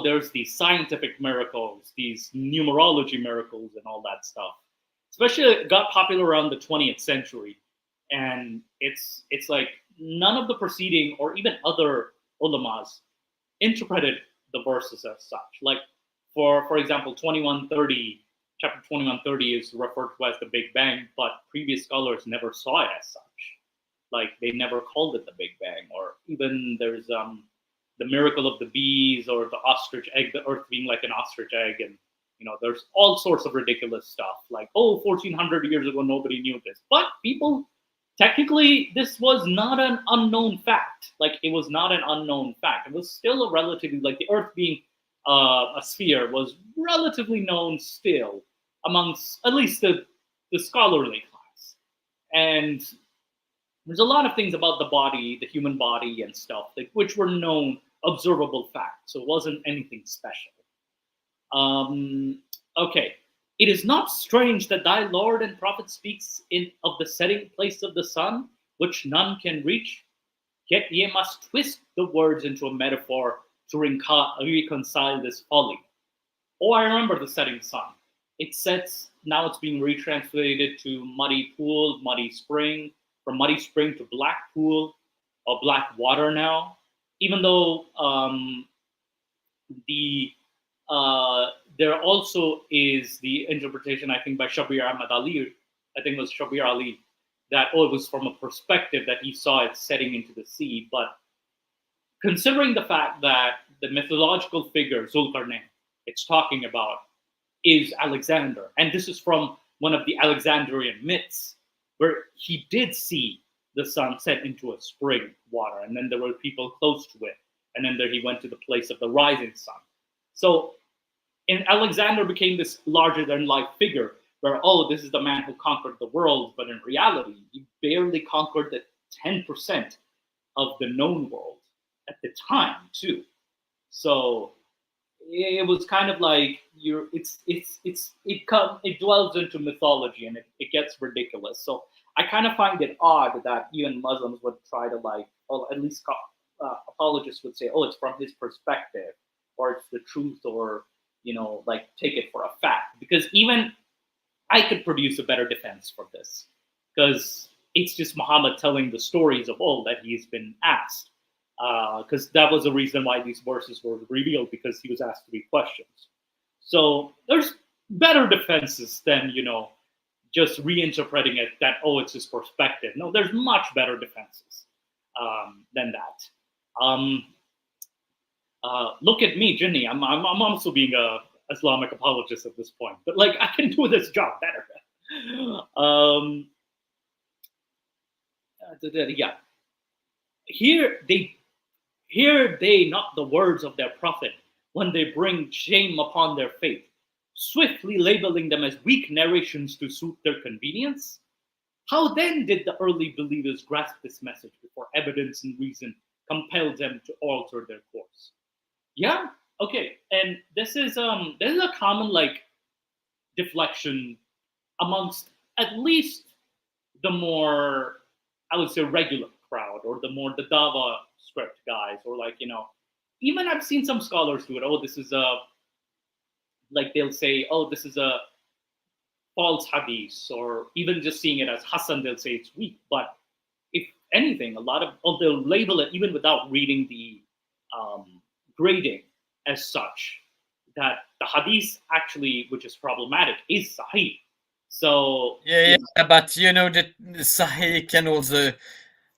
there's these scientific miracles, these numerology miracles, and all that stuff. Especially, it got popular around the 20th century, and it's like none of the preceding or even other ulamas interpreted the verses as such. Like, for example, 2130, chapter 2130 is referred to as the Big Bang, but previous scholars never saw it as such. Like, they never called it the Big Bang, or even there's the miracle of the bees or the ostrich egg, the earth being like an ostrich egg. And, there's all sorts of ridiculous stuff like, 1400 years ago, nobody knew this. But people, technically, this was not an unknown fact. Like, it was not an unknown fact. It was still a relatively, the earth being a sphere was relatively known still amongst at least the scholarly class. And There's a lot of things about the body, the human body and stuff, like, which were known, observable facts. So it wasn't anything special. Okay. It is not strange that thy Lord and Prophet speaks of the setting place of the sun, which none can reach. Yet ye must twist the words into a metaphor to reconcile this folly. Oh, I remember the setting sun. It sets, now it's being retranslated to muddy pool, muddy spring, from muddy spring to black pool, or black water now. Even though there also is the interpretation, I think, by Shabir Ahmad Ali, I think it was Shabir Ali, that, it was from a perspective that he saw it setting into the sea. But considering the fact that the mythological figure, Zulkarnain, it's talking about, is Alexander, and this is from one of the Alexandrian myths, where he did see the sun set into a spring water, and then there were people close to it, and then there he went to the place of the rising sun. So, and Alexander became this larger-than-life figure, where, this is the man who conquered the world, but in reality, he barely conquered the 10% of the known world at the time, too. So it was kind of like it dwells into mythology, and it gets ridiculous. So I kind of find it odd that even Muslims would try to, like, or at least apologists would say, it's from his perspective, or it's the truth, or, like, take it for a fact. Because even I could produce a better defense for this, because it's just Muhammad telling the stories of old that he's been asked. Because that was the reason why these verses were revealed, because he was asked 3 questions. So there's better defenses than, just reinterpreting it that, it's his perspective. No, there's much better defenses than that. Look at me, Jinni. I'm also being a Islamic apologist at this point, but, like, I can do this job better. Yeah. Hear they not the words of their prophet when they bring shame upon their faith, swiftly labeling them as weak narrations to suit their convenience? How then did the early believers grasp this message before evidence and reason compelled them to alter their course? Yeah, okay, and this is a common, like, deflection amongst at least the more, I would say, regular crowd, or the Dawa script guys, or, like, even I've seen some scholars do it. This is they'll say, this is a false hadith, or even just seeing it as Hassan, they'll say it's weak. But if anything, they'll label it, even without reading the grading as such, that the hadith actually, which is problematic, is sahih. So but the sahih can also,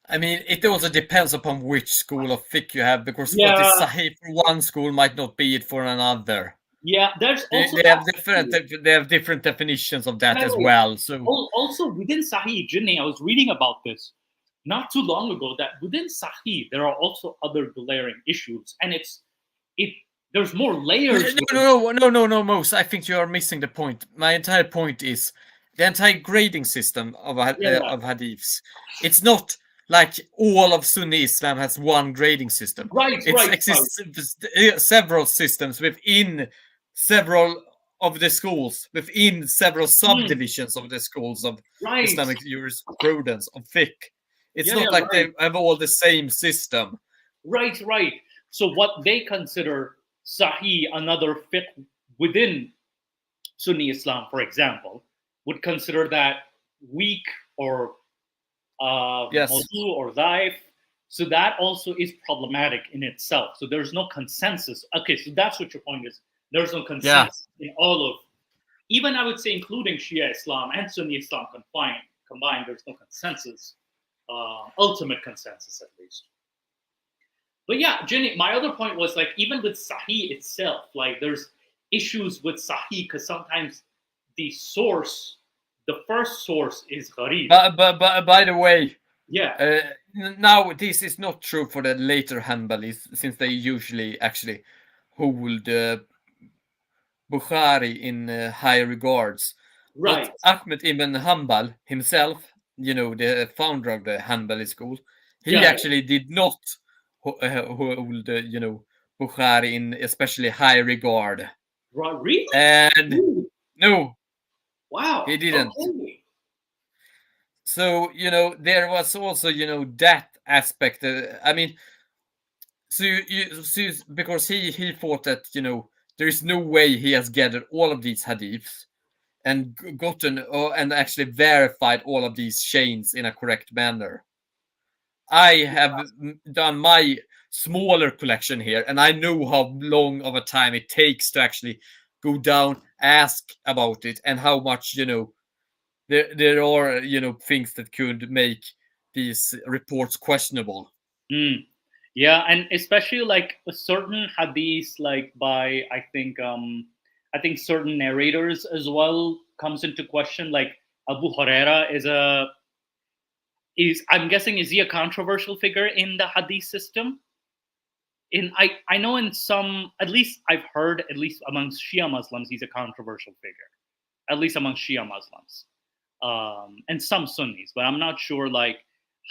I mean, it also depends upon which school of fiqh you have, because what is sahih for one school might not be it for another. Yeah, there's also they have different definitions of that as well. So also within Sahih, Jinni, I was reading about this not too long ago, that within Sahih there are also other glaring issues, and there's more layers. No, Mos. I think you are missing the point. My entire point is the entire grading system of hadiths. It's not like all of Sunni Islam has one grading system. It exists several systems within several of the schools, within several subdivisions of the schools of Islamic jurisprudence, of fiqh. It's not like they have all the same system. Right. So what they consider Sahih, another fiqh within Sunni Islam, for example, would consider that weak, or mawdu, or dhaif. So that also is problematic in itself. So there's no consensus. Okay, so that's what your point is. There's no consensus in all of, even I would say, including Shia Islam and Sunni Islam combined, there's no consensus, ultimate consensus at least. But yeah, Jinni, my other point was, like, even with Sahih itself, like, there's issues with Sahih because sometimes the first source is gharib. But by the way, yeah. Now this is not true for the later Hanbalis, since they usually actually hold Bukhari in high regards. Right. But Ahmed ibn Hanbal himself the founder of the Hanbali school, he Yeah. actually did not hold Bukhari in especially high regard. Really? And Ooh, no, wow. he didn't. Okay. So there was also that aspect. I mean, because he thought that there is no way he has gathered all of these hadiths and gotten and actually verified all of these chains in a correct manner. I have done my smaller collection here, and I know how long of a time it takes to actually go down, ask about it, and how much there are things that could make these reports questionable. Mm. Yeah, and especially like a certain hadith, like by I think certain narrators as well comes into question. Like Abu Huraira is I'm guessing, is he a controversial figure in the hadith system? I know in some, at least I've heard, at least amongst Shia Muslims, he's a controversial figure, at least among Shia Muslims, and some Sunnis, but I'm not sure like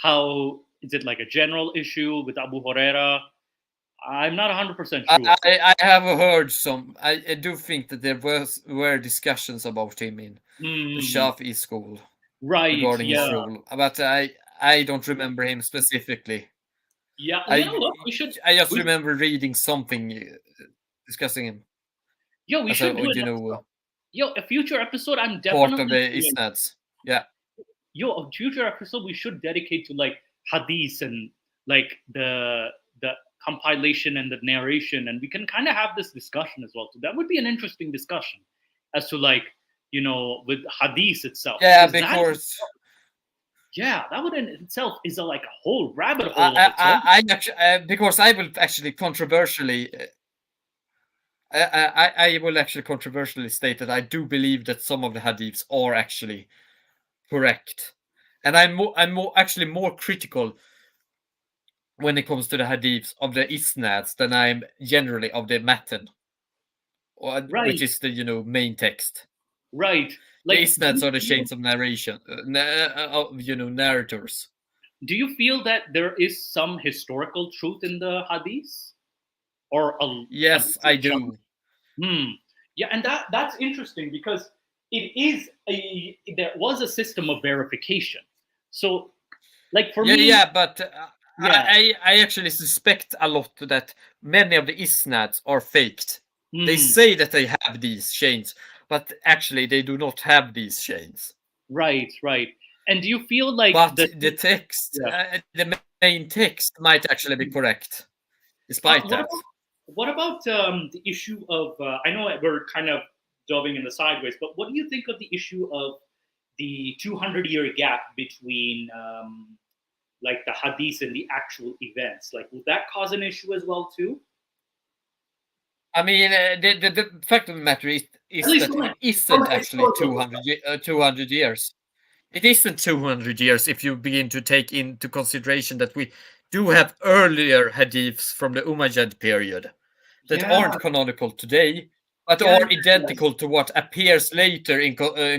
how is it like a general issue with Abu Huraira. I'm not 100% sure. I have heard some. I do think that there were discussions about him in the Shafi'i school regarding his role, but I don't remember him specifically. Yeah, we should. I just remember reading something discussing him. Yo, we should do a future episode. I'm definitely part of the isnads. Yeah. Yo, a future episode we should dedicate to like hadith and like the compilation and the narration, and we can kind of have this discussion as well. So that would be an interesting discussion as to like with hadith itself. Yeah, because. That would in itself is like a whole rabbit hole. I actually because I will actually controversially. I will actually controversially state that I do believe that some of the hadiths are actually correct, and I'm actually more critical when it comes to the hadiths of the isnads than I'm generally of the matan, which is the main text. Right. Like, the isnads are the chains of narration, narrators. Do you feel that there is some historical truth in the hadiths? Or yes, I do. Yeah, and that's interesting because there was a system of verification. So, like for me, but I actually suspect a lot that many of the isnads are faked. They say that they have these chains, but actually they do not have these chains. Right. And do you feel like the text, the main text might actually be correct, despite that? What about the issue of? I know we're kind of delving in the sideways, but what do you think of the issue of the 200-year gap between like the hadith and the actual events? Like, would that cause an issue as well too? I mean, the fact of the matter is that it isn't actually 200 years. It isn't 200 years if you begin to take into consideration that we do have earlier hadiths from the Umayyad period that aren't canonical today, but are identical to what appears later in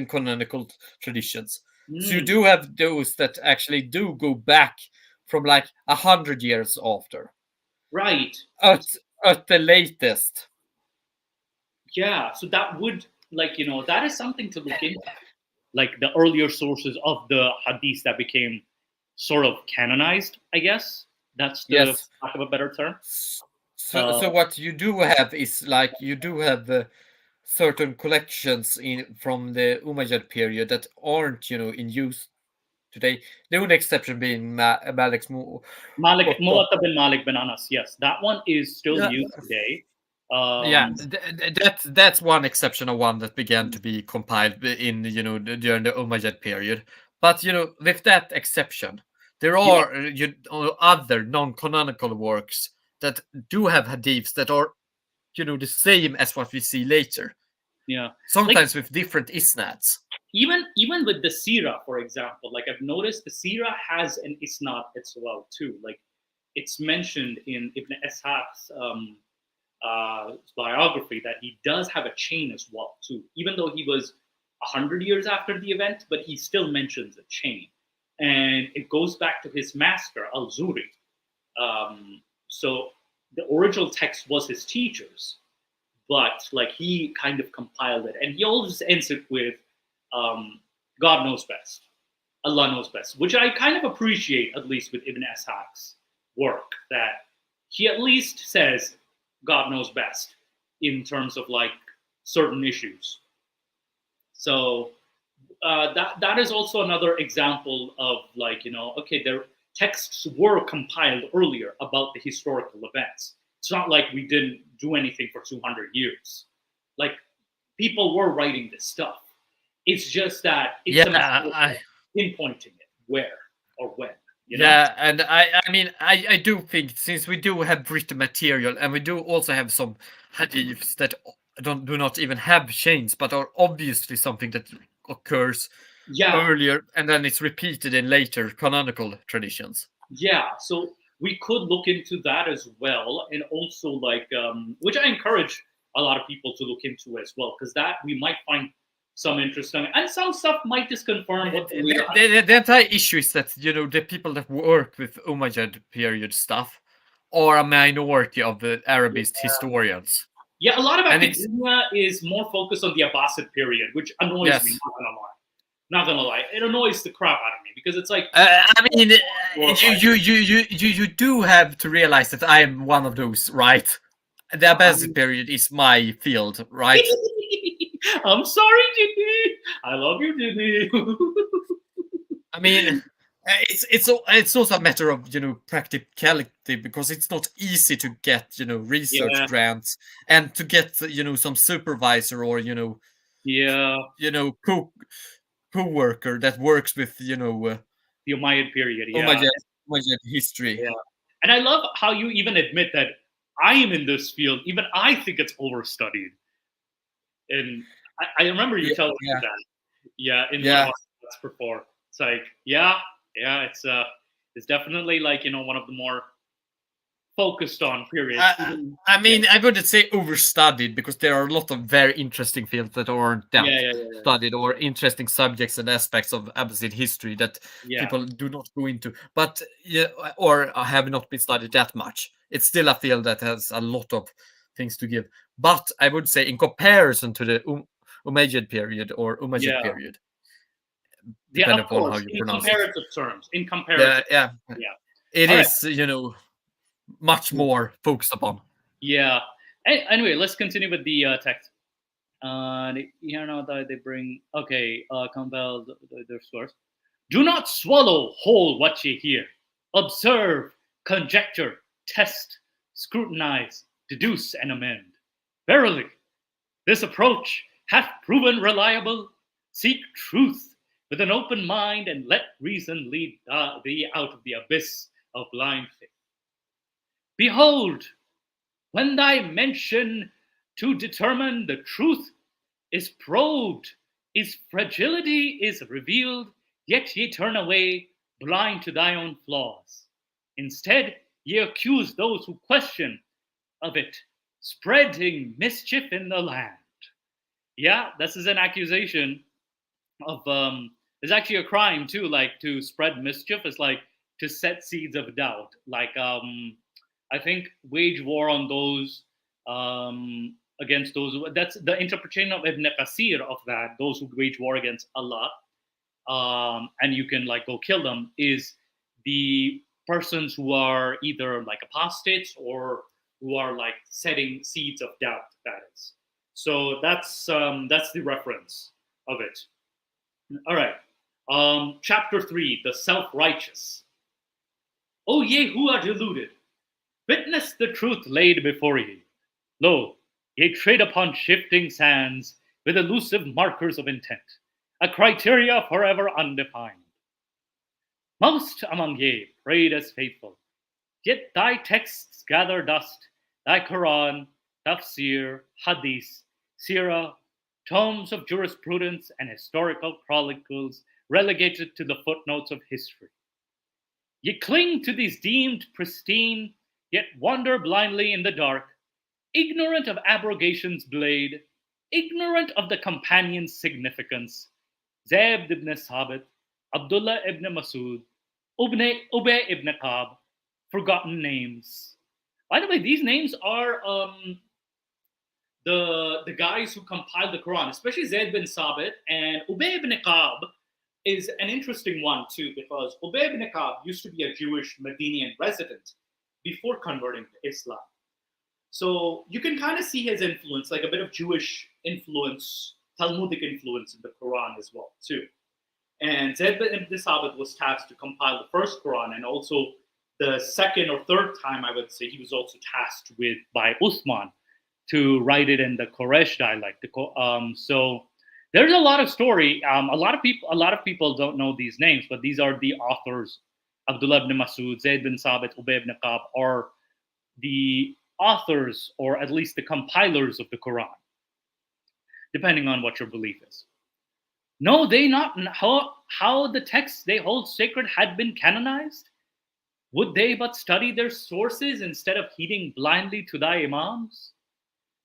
canonical traditions. So you do have those that actually do go back from like 100 years after. Right. At the latest. Yeah, so that would that is something to look into. Like the earlier sources of the hadith that became sort of canonized, I guess. That's the lack of a better term. So what you do have is like you do have certain collections from the Umayyad period that aren't in use today. The only exception being Malik bin Malik bin Anas. Yes, that one is still used today. That's one exception of one that began to be compiled in during the Umayyad period. But with that exception, there are other non-canonical works that do have hadiths that are the same as what we see later. Yeah, sometimes with different isnads. Even with the Sirah, for example, like I've noticed the Sirah has an isnad as well too. Like it's mentioned in Ibn Ishaq's biography that he does have a chain as well too, even though he was 100 years after the event, but he still mentions a chain. and it goes back to his master Al-Zuri. So the original text was his teacher's, but like he kind of compiled it, and he always ends it with God knows best, Allah knows best, which I kind of appreciate, at least with Ibn Ishaq's work, that he at least says God knows best in terms of like certain issues. So that is also another example of like, okay, their texts were compiled earlier about the historical events. It's not like we didn't do anything for 200 years. Like people were writing this stuff. It's just that it's a matter of pinpointing it where or when. Yeah, and I mean I do think, since we do have written material and we do also have some hadiths that do not even have chains, but are obviously something that occurs earlier and then it's repeated in later canonical traditions. Yeah, so we could look into that as well, and also like which I encourage a lot of people to look into as well, because that we might find some interesting, and some stuff might just confirm what the entire issue is that the people that work with Umayyad period stuff are a minority of the Arabist historians. Yeah, a lot of academia is more focused on the Abbasid period, which annoys me. Not gonna lie, it annoys the crap out of me, because it's like I mean, you do have to realize that I am one of those, right? The Abbasid period is my field, right? I'm sorry, Jimmy. I love you, Jimmy. I mean, it's also a matter of practicality, because it's not easy to get research grants and to get some supervisor or co-worker that works with the Umayyad period, Umayyad history. Yeah, and I love how you even admit that I am in this field. Even I think it's overstudied. And I remember you telling me that. In the before. It's like, it's definitely like, one of the more focused on periods. I mean, I wouldn't say overstudied, because there are a lot of very interesting fields that aren't studied, or interesting subjects and aspects of Abbasid history that people do not go into, but or have not been studied that much. It's still a field that has a lot of things to give. But I would say, in comparison to the Umayyad period or Umayyad period, depending upon how you pronounce it. In comparative terms. It is, much more focused upon. Yeah. Anyway, let's continue with the text. They bring, compel their source. Do not swallow whole what ye hear. Observe, conjecture, test, scrutinize, deduce, and amend. Verily, this approach hath proven reliable. Seek truth with an open mind, and let reason lead thee out of the abyss of blind faith. Behold, when thy mention to determine the truth is probed, its fragility is revealed, yet ye turn away, blind to thy own flaws. Instead, ye accuse those who question of it, spreading mischief in the land. Yeah, this is an accusation of it's actually a crime too, like to spread mischief. It's like to set seeds of doubt. Like I think wage war on those against those. That's the interpretation of Ibn Qasir of that. Those who wage war against Allah, and you can like go kill them, is the persons who are either like apostates or who are like setting seeds of doubt. That is. So that's the reference of it. All right. Chapter 3, the self-righteous. O ye who are deluded, witness the truth laid before ye. Lo, ye tread upon shifting sands with elusive markers of intent, a criteria forever undefined. Most among ye prayed as faithful, yet thy texts gather dust, thy Quran, tafsir, hadith, sirah, tomes of jurisprudence, and historical chronicles relegated to the footnotes of history. Ye cling to these deemed pristine, yet wander blindly in the dark, ignorant of abrogation's blade, ignorant of the companion's significance. Zayd ibn Sabit, Abdullah ibn Masud, Ubay ibn Ka'b, forgotten names. By the way, these names are the guys who compiled the Quran, especially Zayd bin Sabit and Ubay ibn Ka'b is an interesting one too, because Ubay ibn Ka'b used to be a Jewish Medinian resident before converting to Islam. So you can kind of see his influence, like a bit of Jewish influence, Talmudic influence in the Quran as well too. And Zayd bin Sabit was tasked to compile the first Quran, and also the second or third time, I would say, he was also tasked with by Uthman to write it in the Quraysh dialect. So there's a lot of story. A lot of people don't know these names, but these are the authors. Abdullah ibn Masud, Zayd bin Sabit, Ubay ibn Ka'b are the authors, or at least the compilers of the Quran, depending on what your belief is. No, they not how the texts they hold sacred had been canonized. Would they but study their sources instead of heeding blindly to thy imams?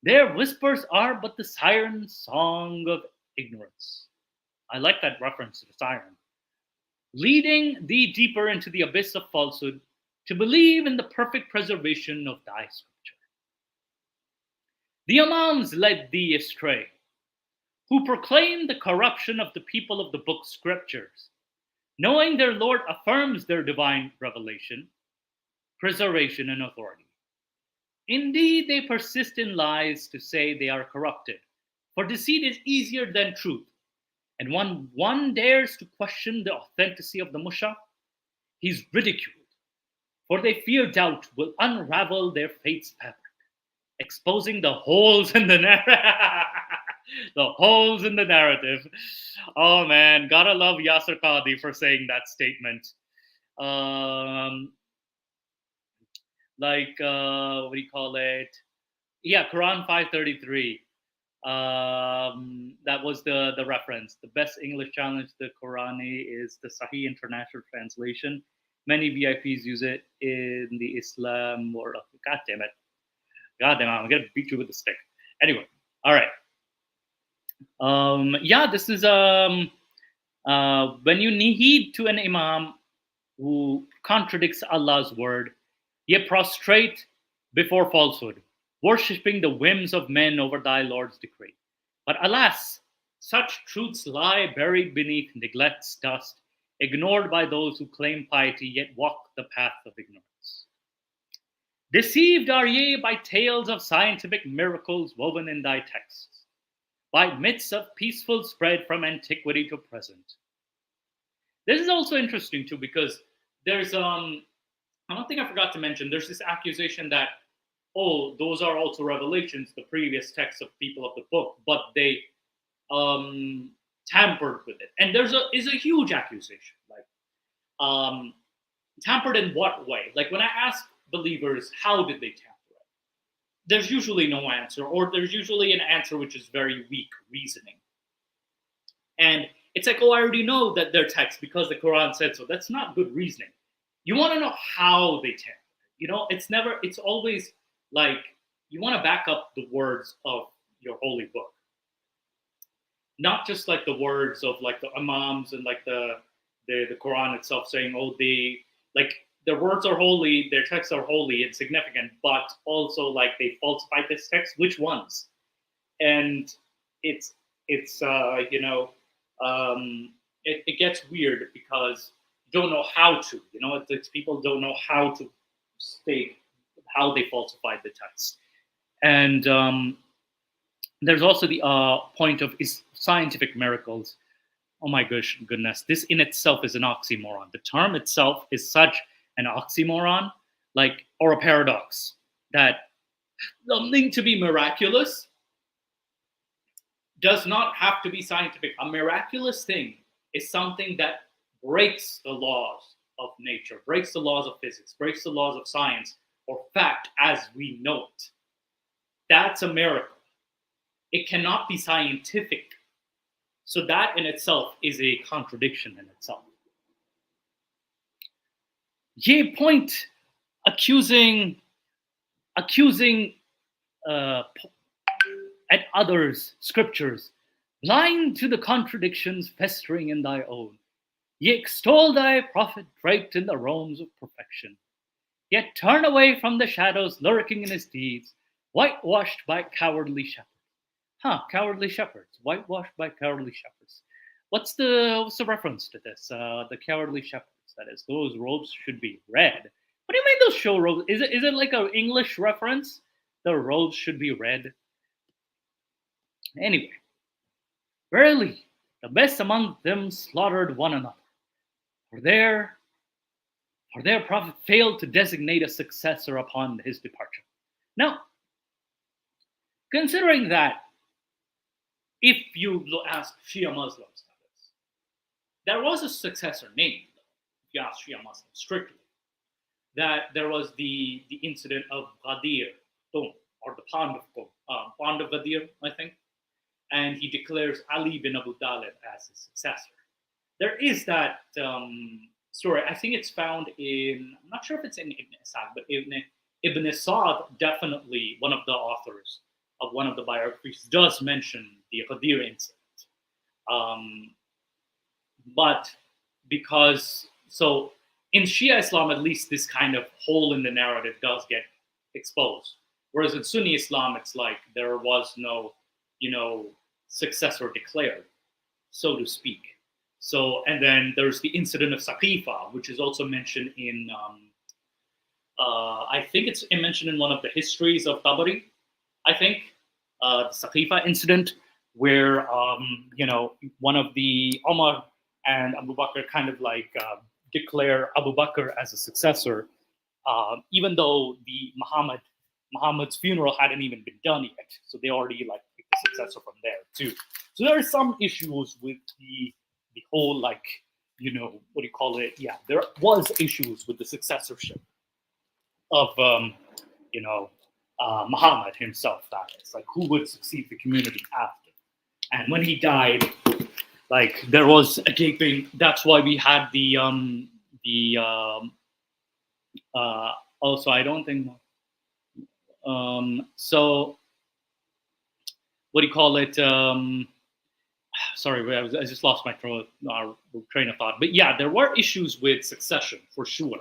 Their whispers are but the siren song of ignorance. I like that reference to the siren. Leading thee deeper into the abyss of falsehood, to believe in the perfect preservation of thy scripture. The imams led thee astray, who proclaim the corruption of the people of the book scriptures, knowing their Lord affirms their divine revelation, preservation, and authority. Indeed, they persist in lies to say they are corrupted, for deceit is easier than truth. And when one dares to question the authenticity of the Mushaf, he's ridiculed, for they fear doubt will unravel their fate's fabric, exposing the holes in the narrative. The holes in the narrative. Oh man, gotta love Yasir Qadhi for saying that statement. What do you call it? Yeah, Quran 533. That was the reference. The best English challenge to the Qurani is the Sahih International Translation. Many VIPs use it in the Islam world. God damn it. I'm gonna beat you with a stick. Anyway, all right. This is when you heed to an imam who contradicts Allah's word, ye prostrate before falsehood, worshipping the whims of men over thy Lord's decree. But alas, such truths lie buried beneath neglect's dust, ignored by those who claim piety yet walk the path of ignorance. Deceived are ye by tales of scientific miracles woven in thy texts, by myths of peaceful spread from antiquity to present. This is also interesting too, because there's one thing I forgot to mention. There's this accusation that, oh, those are also revelations, the previous texts of people of the book, but they tampered with it. And is a huge accusation. Like, tampered in what way? Like when I ask believers, how did they tamper? There's usually no answer, or there's usually an answer which is very weak reasoning. And it's like, oh, I already know that they're text because the Quran said so. That's not good reasoning. You want to know how they tamper. It's always like you want to back up the words of your holy book. Not just like the words of like the imams and like the Quran itself saying, oh, their words are holy, their texts are holy and significant, but also like they falsify this text. Which ones? And it gets weird because you don't know how to. It's people don't know how to state how they falsified the text. And there's also the point of scientific miracles. Oh my goodness, this in itself is an oxymoron. The term itself is such an oxymoron, or a paradox, that something to be miraculous does not have to be scientific. A miraculous thing is something that breaks the laws of nature, breaks the laws of physics, breaks the laws of science, or fact as we know it. That's a miracle. It cannot be scientific. So that in itself is a contradiction in itself. Ye point accusing at others' scriptures, blind to the contradictions festering in thy own. Ye extol thy prophet draped in the robes of perfection, yet turn away from the shadows lurking in his deeds, whitewashed by cowardly shepherds. Cowardly shepherds, whitewashed by cowardly shepherds. What's the reference to this? The cowardly shepherds. That is, those robes should be red. What do you mean those show robes? Is it like an English reference? The robes should be red. Anyway, verily, the best among them slaughtered one another, for their prophet failed to designate a successor upon his departure. Now, considering that, if you ask Shia Muslims, there was a successor named, if you ask Shia Muslims strictly, that there was the incident of Ghadir Tum, or the Pond of Ghadir, I think, and he declares Ali bin Abu Talib as his successor. There is that story. I think it's found in, I'm not sure if it's in Ibn Sa'd, but Ibn Sa'd, definitely one of the authors of one of the biographies, does mention the Ghadir incident. But because, so in Shia Islam, at least this kind of hole in the narrative does get exposed. Whereas in Sunni Islam, it's like there was no, successor declared, so to speak. So, and then there's the incident of Saqifa, which is also mentioned in, I think it's mentioned in one of the histories of Tabari, I think, the Saqifa incident, where, one of the Umar and Abu Bakr kind of like declare Abu Bakr as a successor, even though the Muhammad's funeral hadn't even been done yet. So they already like picked the successor from there too. So there are some issues with the whole, like, what do you call it? Yeah, there was issues with the successorship of, Muhammad himself, that is. Like, who would succeed the community after? And when he died, like, there was a gaping, that's why we had also, I don't think, so, what do you call it? Sorry, I just lost my train of thought. But yeah, there were issues with succession, for sure.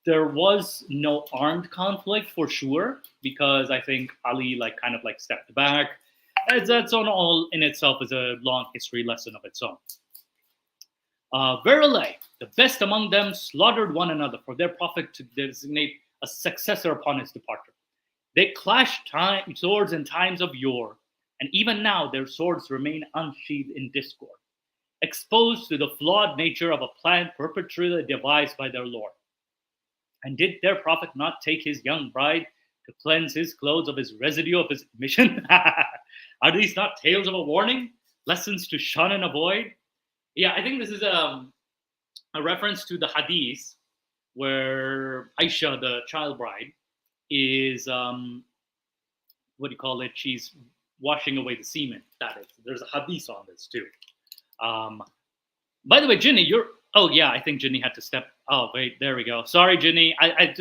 There was no armed conflict, for sure, because I think Ali kind of stepped back. That's on all in itself is a long history lesson of its own. Verily, the best among them slaughtered one another for their prophet to designate a successor upon his departure. They clashed swords in times of yore, and even now their swords remain unsheathed in discord, exposed to the flawed nature of a plan perpetually devised by their Lord. And did their prophet not take his young bride to cleanse his clothes of his residue of his mission? Are these not tales of a warning? Lessons to shun and avoid? Yeah, I think this is a reference to the hadith where Aisha, the child bride, is, what do you call it? She's washing away the semen. That is. There's a hadith on this too. By the way, Ginny, oh yeah, I think Ginny had to step. Oh wait, there we go. Sorry, Ginny. I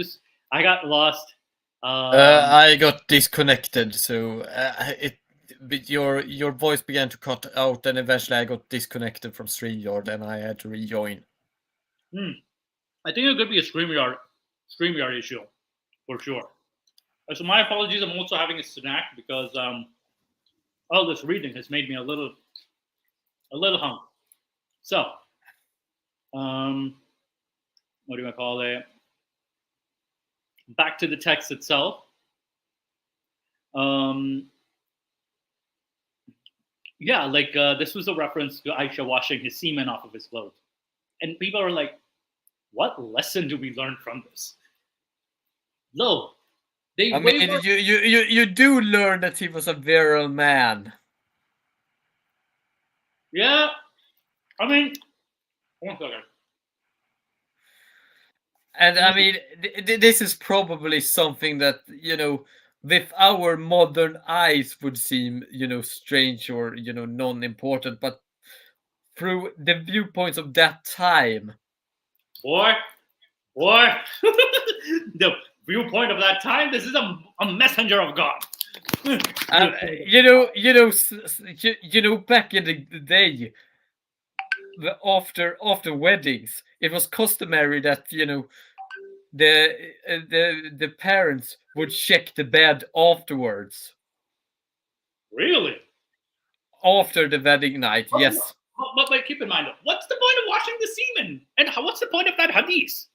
got lost. I got disconnected, so your voice began to cut out, and eventually I got disconnected from StreamYard, and I had to rejoin. I think it could be a StreamYard issue, for sure. So my apologies. I'm also having a snack because all this reading has made me a little hungry. So, what do I call it? Back to the text itself. Yeah, this was a reference to Aisha washing his semen off of his clothes. And people are like, what lesson do we learn from this? No. You do learn that he was a virile man. Yeah. I mean, one second. And I mean, this is probably something that, with our modern eyes would seem, strange or, non-important, but through the viewpoints of that time. Boy, the viewpoint of that time, this is a messenger of God. Back in the day, after weddings, it was customary that the parents would check the bed afterwards. Really? After the wedding night, yes. But keep in mind, what's the point of washing the semen? And what's the point of that hadith?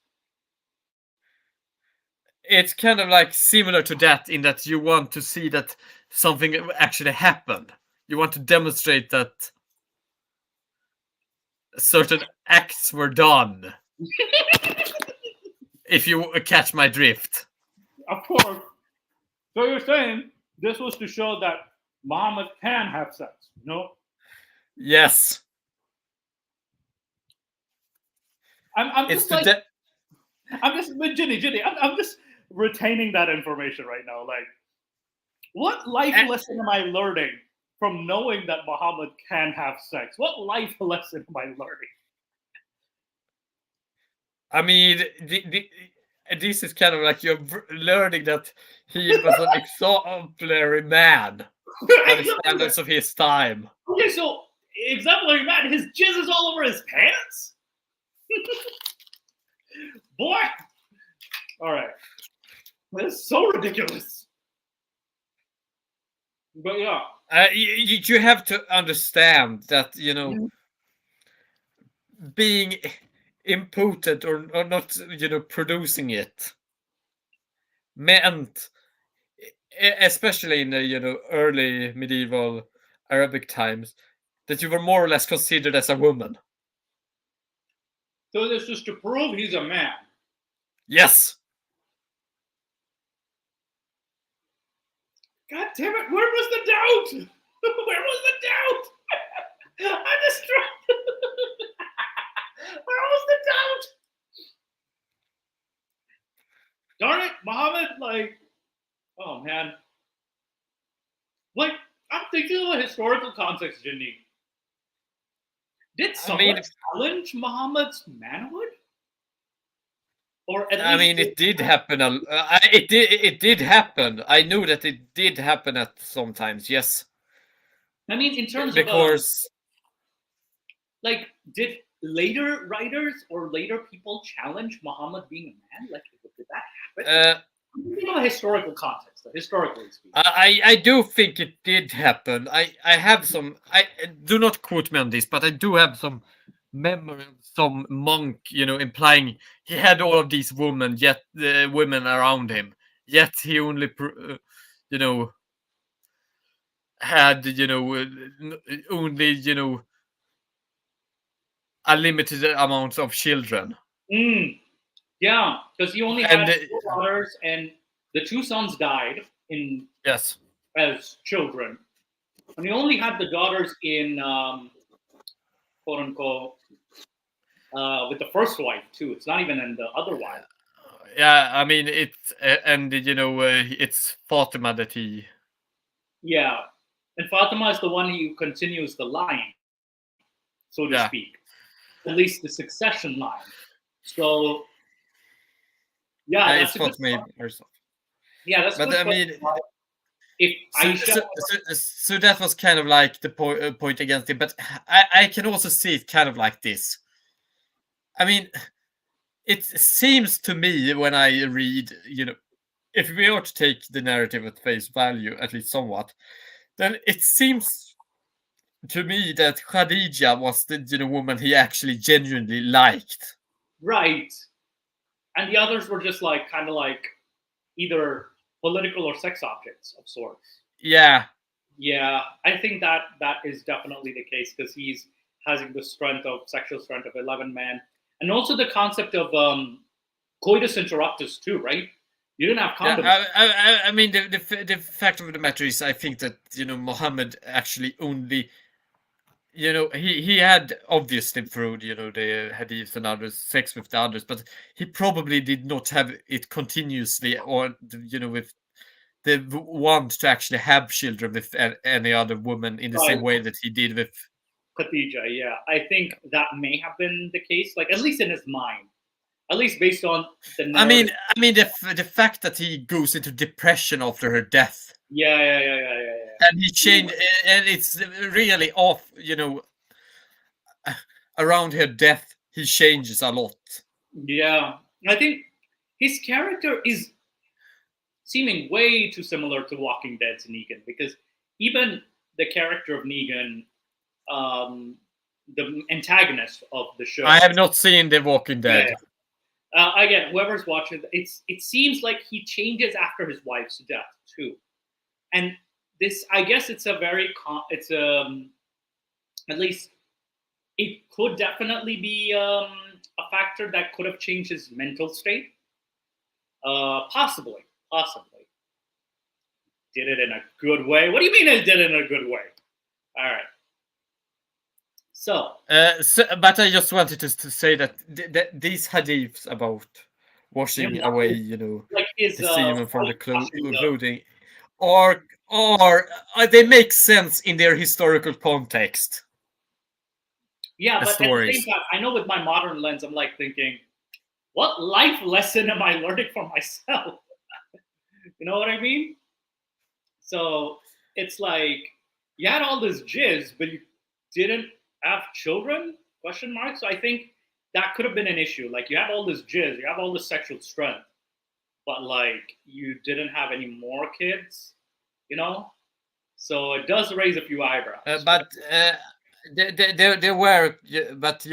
It's kind of like similar to that in that you want to see that something actually happened. You want to demonstrate that certain acts were done. If you catch my drift. Of course. So you're saying this was to show that Muhammad can have sex, no? Yes. I'm just Ginny, I'm just retaining that information right now. Like, what life lesson am I learning from knowing that Muhammad can have sex? What life lesson am I learning? I mean, this is kind of like you're learning that he was an exemplary man by the standards of his time. Okay, so exemplary man, his jizz is all over his pants? Boy! All right. That's so ridiculous. But yeah. You have to understand that, being impotent or not, producing it meant, especially in the, early medieval Arabic times, that you were more or less considered as a woman. So this is to prove he's a man. Yes. God damn it! Where was the doubt? Where was the doubt? I'm just trying. Where was the doubt? Darn it, Muhammad! Like, oh man. Like, I'm thinking of a historical context, Jinny. Did someone challenge Muhammad's manhood? Or at least it did happen. It did happen. I knew that it did happen at sometimes. Yes. I mean, in terms of like, did later writers or later people challenge Muhammad being a man? Like, did that happen? I'm thinking of a historical context, historically speaking. I do think it did happen. I have some. I do not quote me on this, but I do have some memory of some monk, implying he had all of these women, yet women around him, yet he only, had, only, a limited amount of children. Yeah, because he only had 2 daughters, and the 2 sons died as children, and he only had the daughters in quote unquote with the first wife too. It's not even in the other wife. Yeah, I mean it's it's Fatima that he. Yeah, and Fatima is the one who continues the line, so to speak, at least the succession line. So. Yeah, it's Fatima herself. Yeah, that's. But I mean, if so that was kind of like the point against it. But I can also see it kind of like this. I mean, it seems to me when I read, if we are to take the narrative at face value, at least somewhat, then it seems to me that Khadija was the woman he actually genuinely liked. Right. And the others were just like kind of like either political or sex objects of sorts. Yeah. Yeah, I think that is definitely the case because he's having the sexual strength of 11 men. And also the concept of coitus interruptus too, right? You didn't have condoms. Yeah, I mean, the fact of the matter is, I think that, Muhammad actually only, he had obviously through, the hadith and others, sex with the others, but he probably did not have it continuously or, with the want to actually have children with any other woman in the same way that he did with Khadija. Yeah, I think that may have been the case, like at least in his mind, at least based on the narrative. I mean the fact that he goes into depression after her death. Yeah. And he changed, and it's really off. around her death, he changes a lot. Yeah, I think his character is seeming way too similar to Walking Dead's Negan, because even the character of Negan, the antagonist of the show. I have not seen The Walking Dead. Yeah. Again, whoever's watching, it seems like he changes after his wife's death too, and this, I guess, it's a very at least it could definitely be a factor that could have changed his mental state. Possibly. Did it in a good way? What do you mean it did it in a good way? All right. So, but I just wanted to say that these hadiths about washing away, like his the semen from the clothing, or they make sense in their historical context. Yeah, but at the same time, I know with my modern lens, I'm like thinking, what life lesson am I learning for myself? You know what I mean? So it's like you had all this jizz, but you didn't have children? Question mark. So I think that could have been an issue. Like, you have all this jizz, you have all this sexual strength, but like you didn't have any more kids, So it does raise a few eyebrows. But there were, but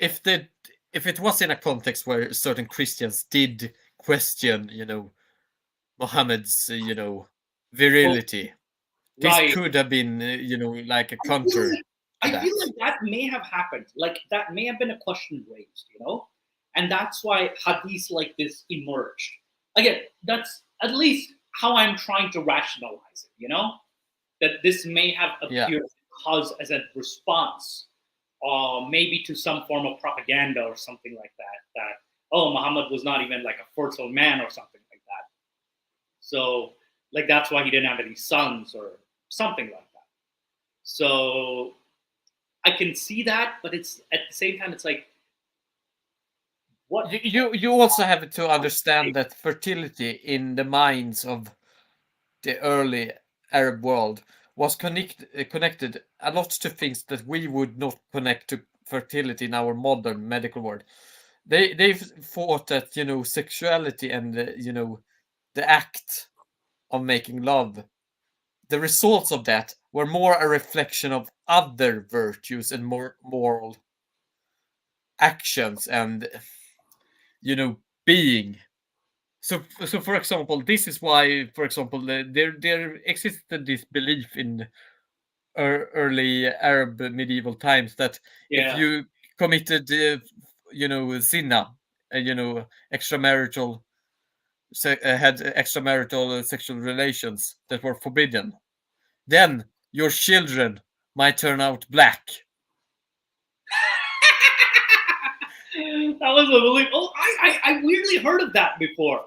if it was in a context where certain Christians did question, Muhammad's, virility, this could have been, like a counter. I feel like that may have happened. Like, that may have been a question raised, and that's why hadiths like this emerged. Again, that's at least how I'm trying to rationalize it, that this may have appeared because as a response, maybe to some form of propaganda or something like that, Muhammad was not even like a fertile man or something like that. So, like, that's why he didn't have any sons or something like that. So I can see that, but it's at the same time, it's like, what? You also have to understand that fertility in the minds of the early Arab world was connected a lot to things that we would not connect to fertility in our modern medical world. They thought that sexuality and the act of making love, the results of that were more a reflection of other virtues and more moral actions and being. So for example, this is why, for example, there existed this belief in early Arab medieval times that if you committed zina, extramarital had extramarital sexual relations that were forbidden, then your children might turn out black. That was a belief. Oh, I weirdly heard of that before.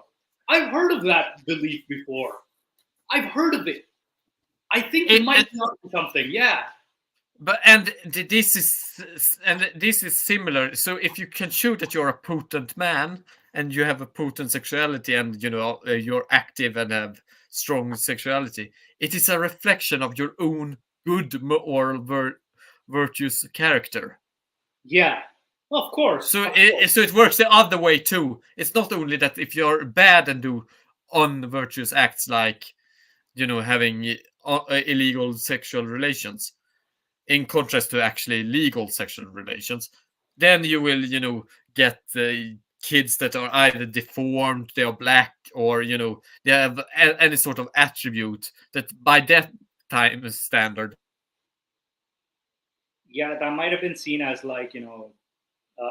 I've heard of that belief before. I've heard of it. I think it might be something. Yeah. But this is similar. So if you can show that you're a potent man and you have a potent sexuality and you're active and have strong sexuality, it is a reflection of your own good moral virtuous character. Yeah. Well, of course. So it works the other way too. It's not only that if you're bad and do unvirtuous acts like having illegal sexual relations, in contrast to actually legal sexual relations, then you will get kids that are either deformed, they are black, or they have any sort of attribute that by that time standard. Yeah, that might have been seen as like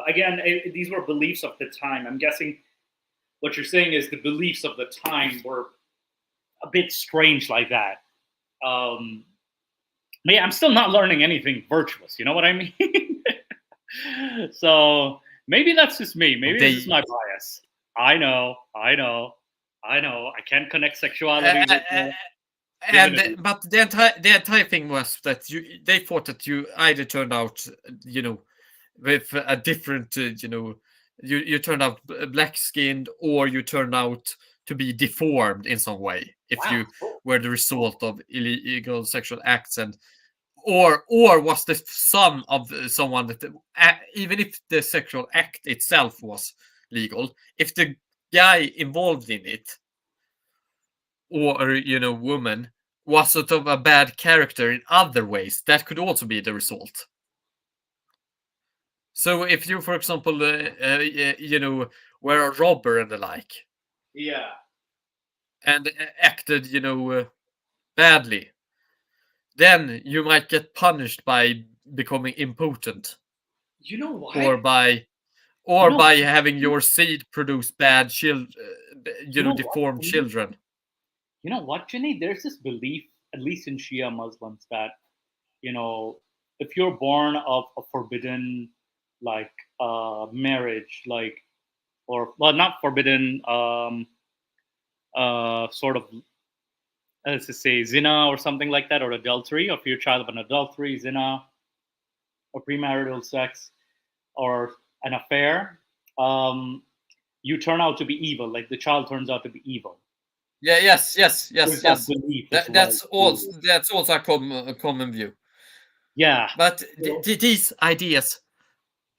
again, these were beliefs of the time. I'm guessing what you're saying is the beliefs of the time were a bit strange like that. Yeah, I'm still not learning anything virtuous. You know what I mean? So maybe that's just me. Maybe this is my bias. I know. I can't connect sexuality with but the entire thing was that they thought that you either turned out, with a different, you turned out black skinned, or you turned out to be deformed in some way if you were the result of illegal sexual acts. And or was the son of someone that, even if the sexual act itself was legal, if the guy involved in it, or woman, was sort of a bad character in other ways, that could also be the result. So if you, for example, were a robber and the like, Yeah. and acted, badly, then you might get punished by becoming impotent, You know what? or by having your seed produce bad deformed what? children. You know what, Jenny? There's this belief, at least in Shia Muslims, that if you're born of a forbidden, like, marriage, like, or well, not forbidden, sort of, let's just say zina or something like that, or adultery, or if you're a child of an adultery, zina, or premarital sex, or an affair, you turn out to be evil. Like the child turns out to be evil. Yeah. Yes. There's that belief as That's well. also a common view. Yeah. But these ideas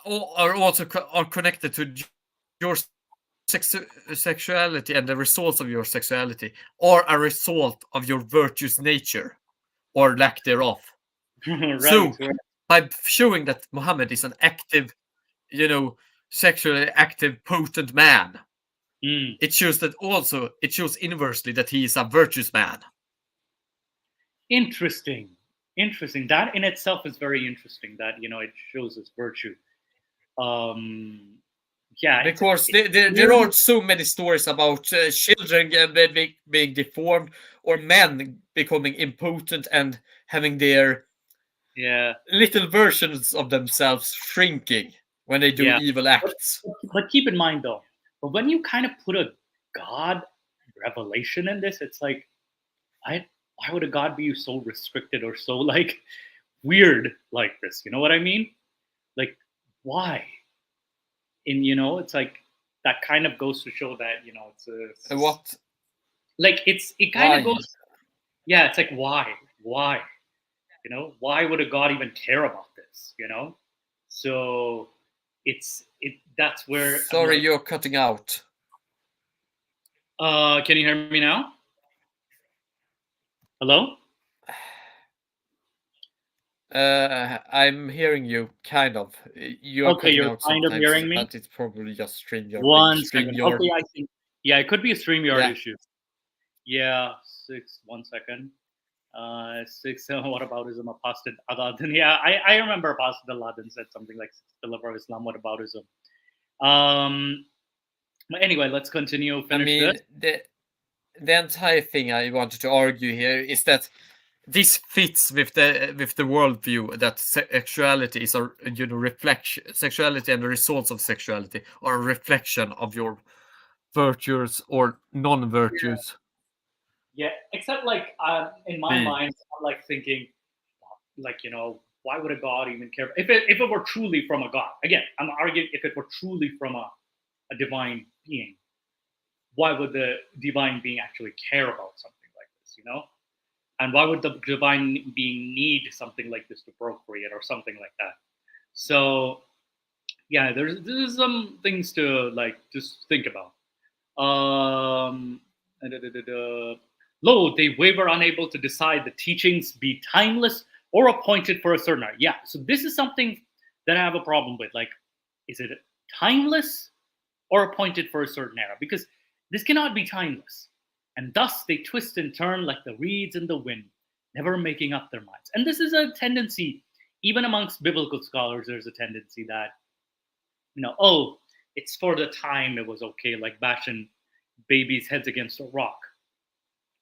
are also connected to your sexuality, and the results of your sexuality are a result of your virtuous nature or lack thereof. Right, So right. by showing that Muhammad is an active, sexually active, potent man, it shows inversely that he is a virtuous man. Interesting. That in itself is very interesting. That it shows his virtue. Yeah, because there are so many stories about children being deformed, or men becoming impotent and having their little versions of themselves shrinking when they do evil acts. But keep in mind, though, but when you kind of put a God revelation in this, it's like, why would a God be so restricted or so like weird like this? You know what I mean? Like, why? And it's like that kind of goes to show that it's a what? Like it kind of goes. Yeah, it's like why? Why would a God even care about this? So that's where. Sorry, you're cutting out. Can you hear me now? Hello? I'm hearing you, kind of. You are cutting out kind of hearing me? but it's probably just StreamYard. One second. Okay, I think. Yeah, it could be a StreamYard issue. Yeah, 1 second. 6. What aboutism? Apostate Aladdin. Yeah, I remember Apostate Aladdin said something like the lover of Islam. What aboutism? But anyway, let's continue. Finish this. The entire thing I wanted to argue here is that this fits with the worldview that sexuality is a reflection. Sexuality and the results of sexuality are a reflection of your virtues or non-virtues. Yeah, except like in my mind, I'm like thinking, like why would a God even care if it were truly from a God? Again, I'm arguing if it were truly from a divine being, why would the divine being actually care about something like this? And why would the divine being need something like this to procreate or something like that? So yeah, there's some things to like just think about. Lo, they waver, unable to decide the teachings be timeless or appointed for a certain hour. Yeah, so this is something that I have a problem with. Like, is it timeless or appointed for a certain era? Because this cannot be timeless. And thus they twist and turn like the reeds in the wind, never making up their minds. And this is a tendency, even amongst biblical scholars, there's a tendency that, it's for the time it was okay, like bashing babies' heads against a rock.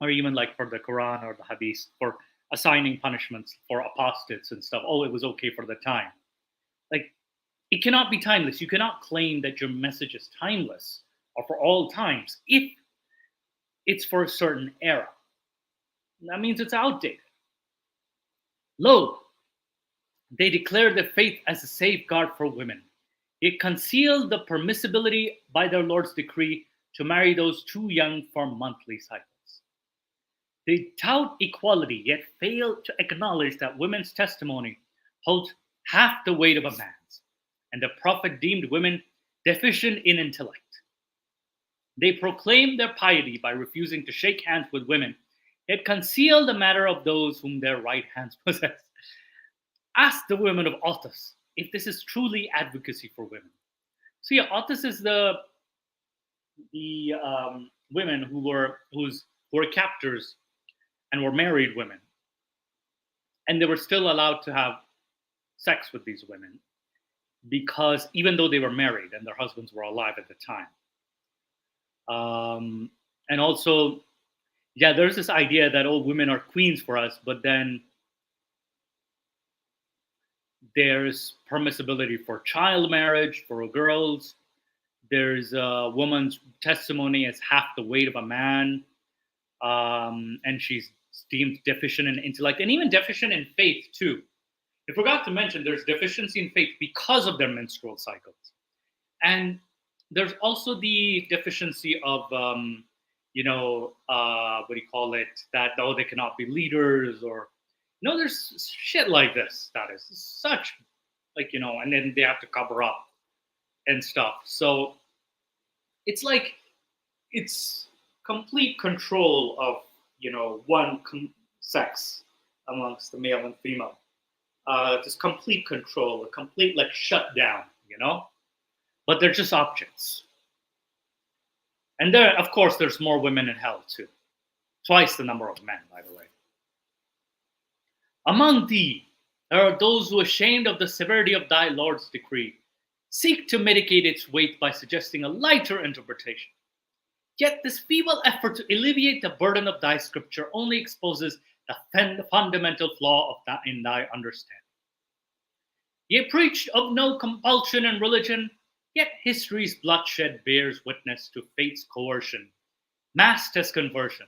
Or even like for the Quran or the Hadith, for assigning punishments for apostates and stuff. Oh, it was okay for the time. Like, it cannot be timeless. You cannot claim that your message is timeless or for all times if it's for a certain era. That means it's outdated. Lo, they declare their faith as a safeguard for women. It concealed the permissibility by their Lord's decree to marry those too young for monthly cycles. They tout equality, yet fail to acknowledge that women's testimony holds half the weight of a man's, and the Prophet deemed women deficient in intellect. They proclaim their piety by refusing to shake hands with women, yet conceal the matter of those whom their right hands possess. Ask the women of Autos if this is truly advocacy for women. So yeah, Autos is the women who were captors and were married women, and they were still allowed to have sex with these women because even though they were married and their husbands were alive at the time. And also, yeah, there's this idea that women are queens for us, but then there's permissibility for child marriage for girls. There's a woman's testimony as half the weight of a man, and she's deemed deficient in intellect and even deficient in faith too. I forgot to mention there's deficiency in faith because of their menstrual cycles. And there's also the deficiency of, what do you call it, that, they cannot be leaders or, there's shit like this that is such, and then they have to cover up and stuff. So it's like, it's complete control of, one sex amongst the male and female. Just complete control, a complete shutdown, but they're just objects. And there, of course, there's more women in hell too. Twice the number of men, by the way. Among thee, there are those who, ashamed of the severity of thy Lord's decree, seek to mitigate its weight by suggesting a lighter interpretation. Yet this feeble effort to alleviate the burden of thy scripture only exposes the fundamental flaw in thy understanding. Ye preached of no compulsion in religion, yet history's bloodshed bears witness to fate's coercion, masked as conversion.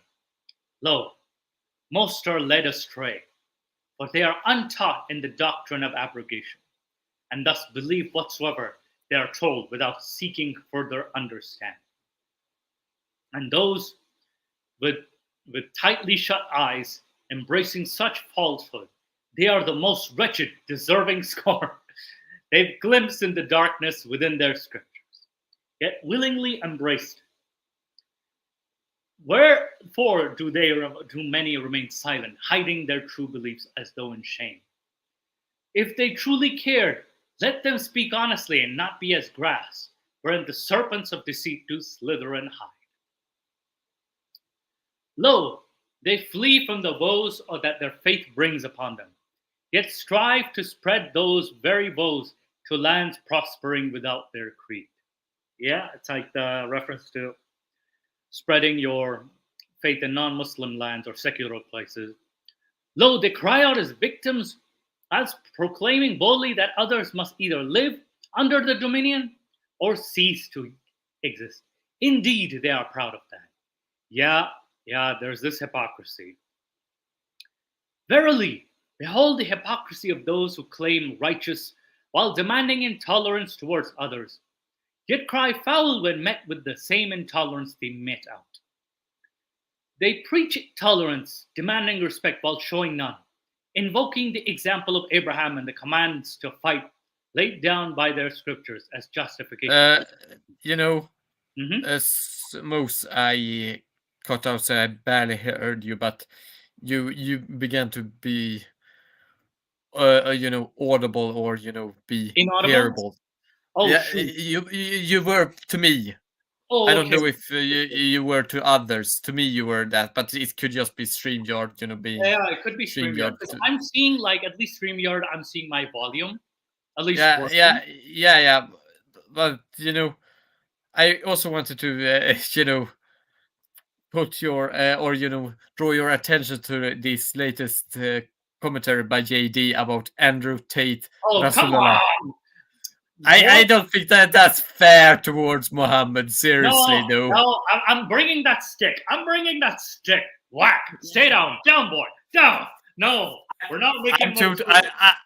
Lo, most are led astray, for they are untaught in the doctrine of abrogation, and thus believe whatsoever they are told without seeking further understanding. And those with tightly shut eyes, embracing such falsehood, they are the most wretched, deserving scorn. They've glimpsed in the darkness within their scriptures, yet willingly embraced. Wherefore do many remain silent, hiding their true beliefs as though in shame? If they truly cared, let them speak honestly and not be as grass, wherein the serpents of deceit do slither and hide. Lo, they flee from the woes that their faith brings upon them, yet strive to spread those very woes to lands prospering without their creed. Yeah, it's like the reference to spreading your faith in non-Muslim lands or secular places. Lo, they cry out as victims, as proclaiming boldly that others must either live under the dominion or cease to exist. Indeed, they are proud of that. Yeah, there's this hypocrisy. Verily, behold the hypocrisy of those who claim righteous while demanding intolerance towards others, yet cry foul when met with the same intolerance they met out. They preach tolerance, demanding respect while showing none, invoking the example of Abraham and the commands to fight laid down by their scriptures as justification. As most I cut out, so I barely heard you, but you began to be audible or be Inaudible? hearable. Oh, yeah, shoot. you were to me. Oh, I don't okay. know if you were to others. To me, you were that, but it could just be StreamYard, being. Yeah, it could be StreamYard. I'm seeing at least StreamYard. I'm seeing my volume, at least. Yeah. But I also wanted to put your or draw your attention to this latest commentary by JD about Andrew Tate. Oh, come on! I don't think that's fair towards Muhammad. Seriously, no. I'm bringing that stick. Whack! Stay down, boy, down. No, we're not making.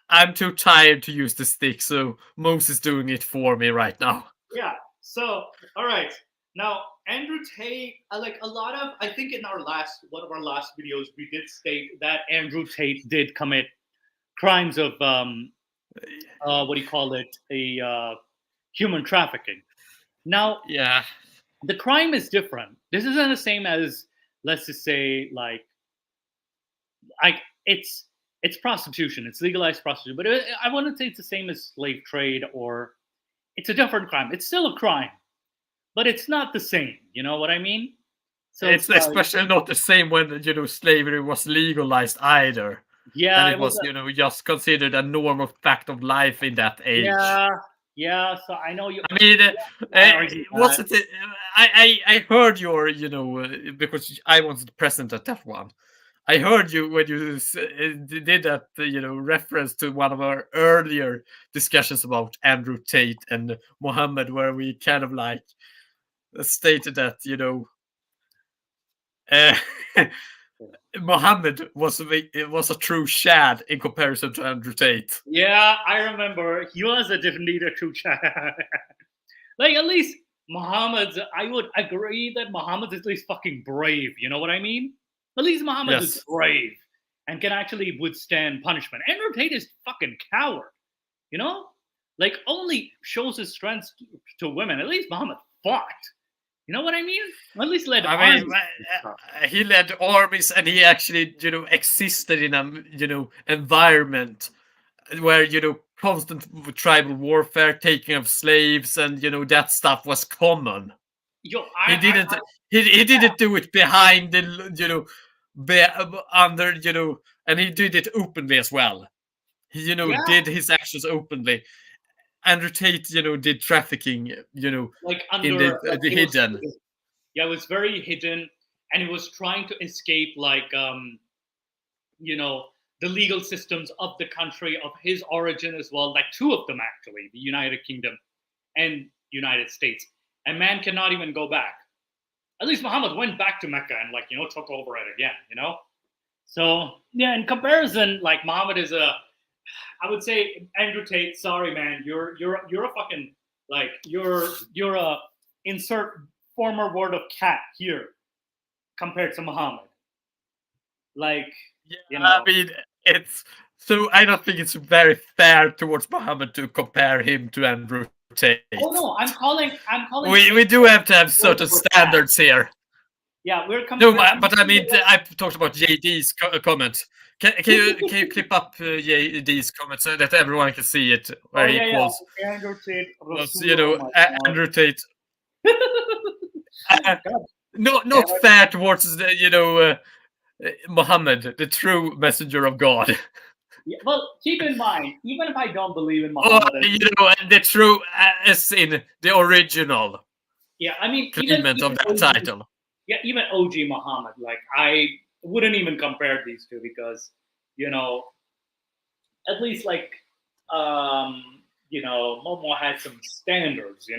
I'm too tired to use the stick, so Moses is doing it for me right now. Yeah. So, all right. Now, Andrew Tate, like a lot of, I think in one of our last videos, we did state that Andrew Tate did commit crimes of, what do you call it, human trafficking. Now, Yeah. the crime is different. This isn't the same as, let's just say, like it's prostitution. It's legalized prostitution, but I wouldn't say it's the same as slave trade, or it's a different crime. It's still a crime, but it's not the same. You know what I mean? So it's especially not the same when slavery was legalized either. Yeah, and it was just considered a normal fact of life in that age. Yeah. So I know you. I mean, what's it? I heard your because I wasn't present at that one. I heard you when you did that, reference to one of our earlier discussions about Andrew Tate and Muhammad, where we kind of like stated that, Muhammad was a true Chad in comparison to Andrew Tate. Yeah, I remember he was indeed a true Chad. Like at least I would agree that Muhammad is at least fucking brave. You know what I mean? At least Muhammad is brave and can actually withstand punishment. Andrew Tate is fucking coward. Like only shows his strength to women. At least Muhammad fought. You know what I mean? At least led armies. He led armies, and he actually, existed in a, environment where, constant tribal warfare, taking of slaves, and that stuff was common. He didn't do it behind the, under, and he did it openly as well. He, did his actions openly. Andrew Tate, did trafficking, like under the hidden. It was very hidden, and he was trying to escape, like, the legal systems of the country of his origin as well. Like two of them actually, the United Kingdom and United States. And man cannot even go back. At least Muhammad went back to Mecca and took over it again. So yeah, in comparison, like Muhammad is I would say Andrew Tate, sorry man, you're a fucking you're a insert former word of cat here compared to Muhammad. Like I mean it's so I don't think it's very fair towards Muhammad to compare him to Andrew Tate. Oh no, I'm calling. We do have to have certain standards here. Yeah, we're no, but I mean I talked about JD's comment. Can you clip up JD's comment so that everyone can see it? Where he calls Andrew Tate, Andrew Tate. Not fair towards the Muhammad, the true messenger of God. Yeah, well, keep in mind, even if I don't believe in Muhammad, the true, as in the original. Yeah, I mean, treatment of that title. Yeah, even OG Muhammad, like I wouldn't even compare these two because, at least like, Momo had some standards,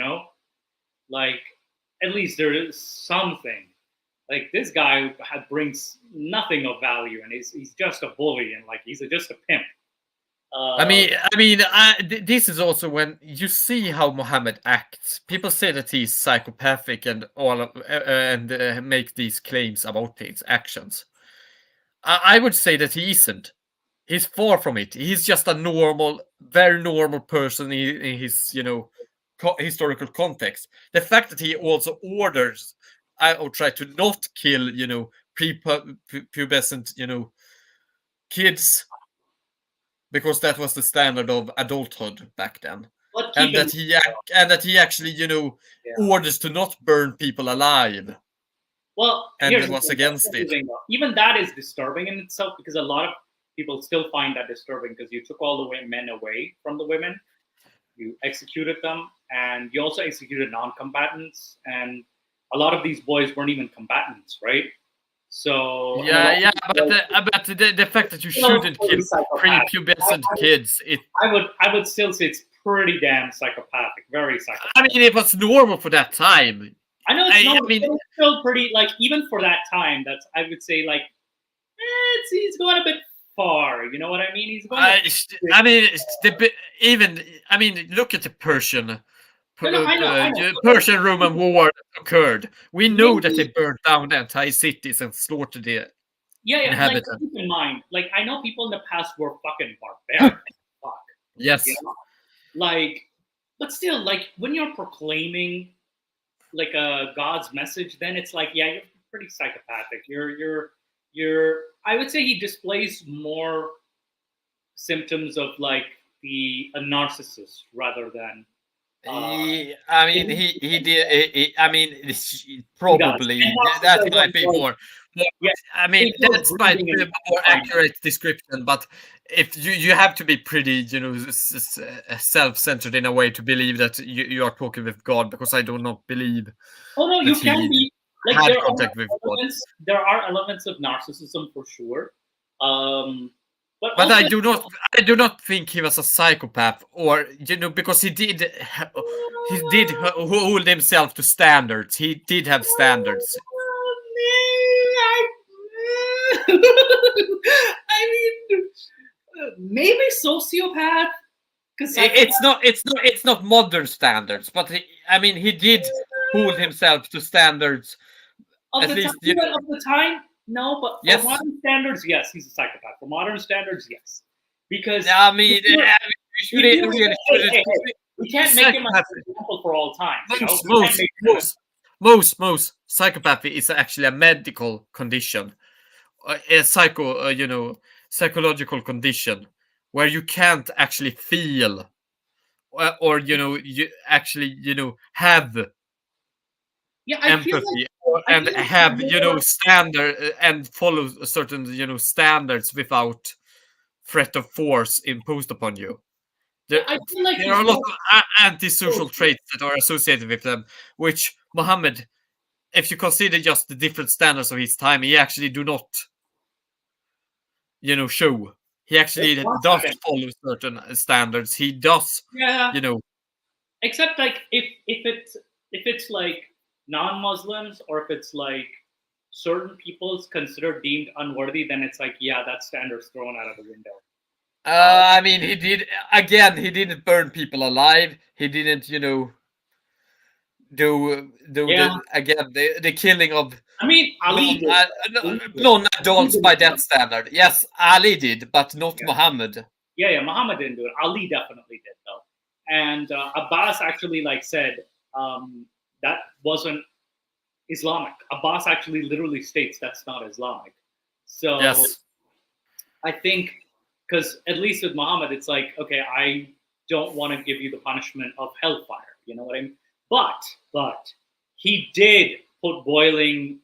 like at least there is something. Like this guy brings nothing of value, and he's just a bully, and like he's just a pimp. This is also when you see how Muhammad acts. People say that he's psychopathic and make these claims about his actions. I would say that he isn't. He's far from it. He's just a normal, very normal person in his, historical context. The fact that he also orders, or try to not kill, prepubescent, kids, because that was the standard of adulthood back then, and that he actually, orders to not burn people alive. Well, and it was against it. Even that is disturbing in itself, because a lot of people still find that disturbing, because you took all the men away from the women, you executed them, and you also executed non-combatants, and a lot of these boys weren't even combatants, right? So but the fact that you shouldn't kill prepubescent kids, I would still say it's pretty damn psychopathic, very psychopathic. I mean, it was normal for that time. I know it's normal, but it's still pretty, like, even for that time, that's, I would say, like, he's going a bit far. You know what I mean? He's going. Look at the Persian-Roman War occurred. We know that they burned down the entire cities and slaughtered the inhabitants. Like, keep in mind, like, I know people in the past were fucking barbaric. Fuck. Yes. You know? Like, but still, like, when you're proclaiming like a God's message, then it's like, yeah, you're pretty psychopathic. You're I would say he displays more symptoms of like a narcissist rather than I mean, he did. I mean, probably that might be more. Yeah, I mean, that's might be a more accurate description. But if you have to be pretty, self-centered in a way to believe that you are talking with God, because I do not believe. Oh no, you can be. Like, there are elements of narcissism for sure. But I do not think he was a psychopath, or because he did hold himself to standards. He did have standards. I mean, maybe sociopath. Because it's not modern standards, but he did hold himself to standards. Of the time, no, but for modern standards, yes, he's a psychopath. For modern standards, yes, because we can't make him an example for all time. Most psychopathy is actually a medical condition, a psychological condition where you can't actually feel, or you actually have empathy. And have standard and follow certain standards without threat of force imposed upon you. There are a lot of antisocial traits that are associated with them, which Muhammad, if you consider just the different standards of his time, he actually do not show. He actually does follow certain standards. He does except like if it's like non-Muslims, or if it's like certain people's considered deemed unworthy, then it's like, yeah, that standard's thrown out of the window. He didn't burn people alive. He didn't, do the killing of Ali non-adults by that standard. Yes, Ali did, but not Muhammad. Yeah, Muhammad didn't do it. Ali definitely did, though. And Abbas actually said that wasn't Islamic. Abbas actually literally states that's not Islamic. So yes. I think, because at least with Muhammad, it's like, okay, I don't want to give you the punishment of hellfire. You know what I mean? But he did put boiling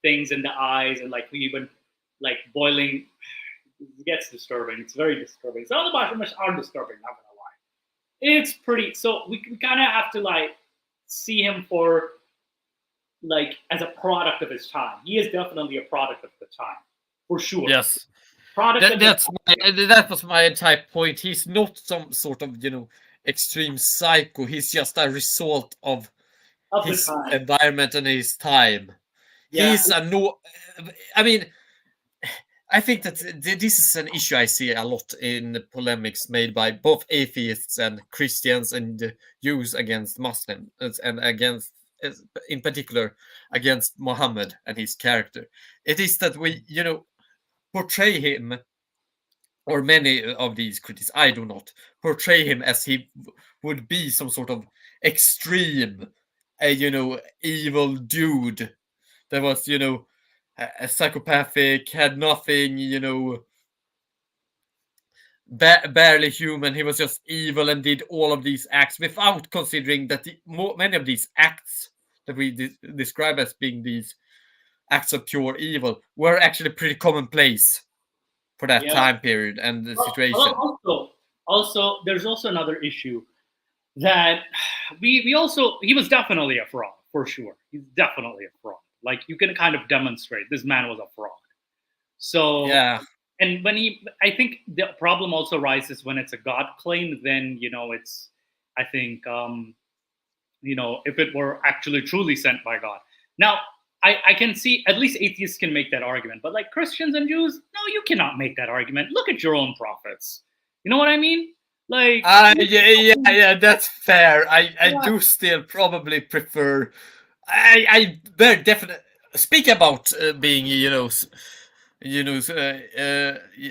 things in the eyes, and even boiling. It gets disturbing. It's very disturbing. Some of the Bashamish are disturbing, not gonna lie. It's pretty. So we kind of have to see him for as a product of his time. He is definitely a product of the time, for sure. Yes. That was my entire point. He's not some sort of extreme psycho. He's just a result of his environment and his time. Yeah. He's I think that this is an issue I see a lot in the polemics made by both atheists and Christians and Jews against Muslims, and against, in particular, against Muhammad and his character. It is that we, portray him, or many of these critics, I do not, portray him as he would be some sort of extreme, evil dude that was, a psychopathic, had nothing, barely human. He was just evil and did all of these acts without considering that many of these acts that we describe as being these acts of pure evil were actually pretty commonplace for that time period and the situation. Also, there's also another issue that he was definitely a fraud, for sure. He's definitely a fraud. You can kind of demonstrate this man was a fraud. So yeah. And I think the problem also arises when it's a God claim. Then it's, I think, if it were actually truly sent by God. Now, I can see at least atheists can make that argument, but Christians and Jews, no, you cannot make that argument. Look at your own prophets. You know what I mean? Like, yeah, that's fair. I do still probably prefer. I very definitely speak about being,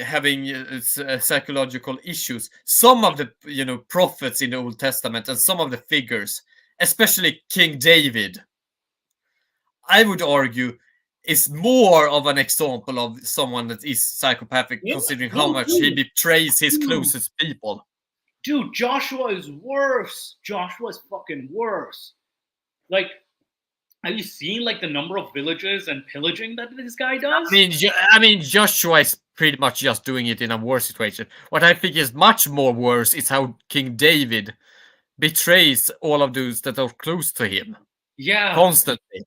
having psychological issues. Some of the prophets in the Old Testament and some of the figures, especially King David, I would argue is more of an example of someone that is psychopathic, yeah, considering no, how much he dude, betrays his dude, closest people. dude, Joshua is worse. Joshua is fucking worse. Like, have you seen like the number of villages and pillaging that this guy does? I mean, Joshua is pretty much just doing it in a worse situation. What I think is much more worse is how King David betrays all of those that are close to him Yeah, constantly.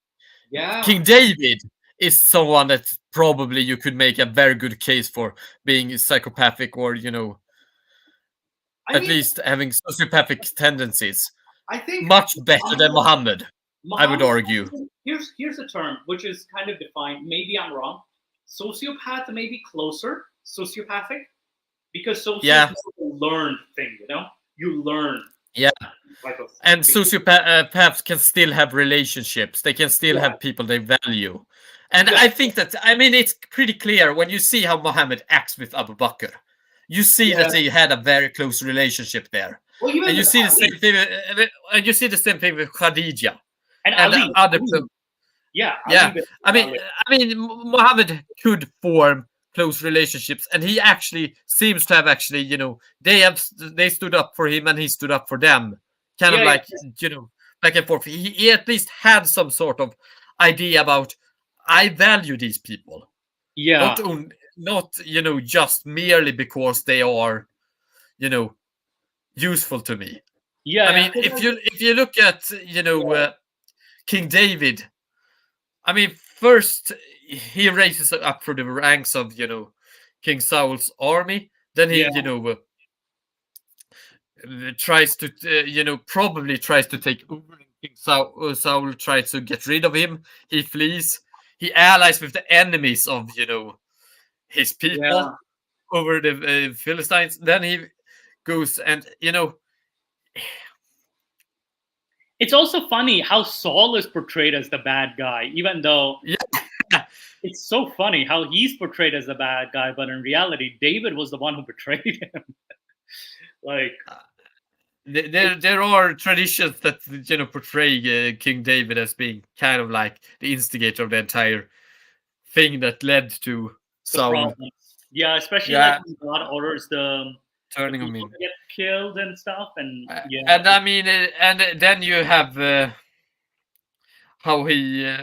yeah. King David is someone that probably you could make a very good case for being psychopathic, or at least having sociopathic tendencies. I think Much better than Muhammad, I would argue. Here's a term which is kind of defined. Maybe I'm wrong. Sociopath may be closer. Sociopathic, because sociopath is a learned thing. You learn. Yeah. And sociopaths can still have relationships. They can still have people they value. And I think that, I mean, it's pretty clear when you see how Muhammad acts with Abu Bakr. You see that they had a very close relationship there. Well, and you see the same thing. And you see the same thing with Khadija and Ali. Other. Yeah. I mean, Muhammad could form close relationships, and he actually seems to have they stood up for him and he stood up for them, kind of like back and forth. He at least had some sort of idea about, I value these people, not just merely because they are useful to me. I mean, if you look at King David, I mean, first he raises up for the ranks of King Saul's army. Then he tries to probably tries to take over. King Saul tries to get rid of him. He flees. He allies with the enemies of his people over the Philistines. Then he goes and it's also funny how Saul is portrayed as the bad guy, even though it's so funny how he's portrayed as the bad guy, but in reality, David was the one who betrayed him. Like, there are traditions that portray King David as being kind of like the instigator of the entire thing that led to Saul. Yeah, especially like when God orders the turning on me get killed and stuff, and and I mean, and then you have how he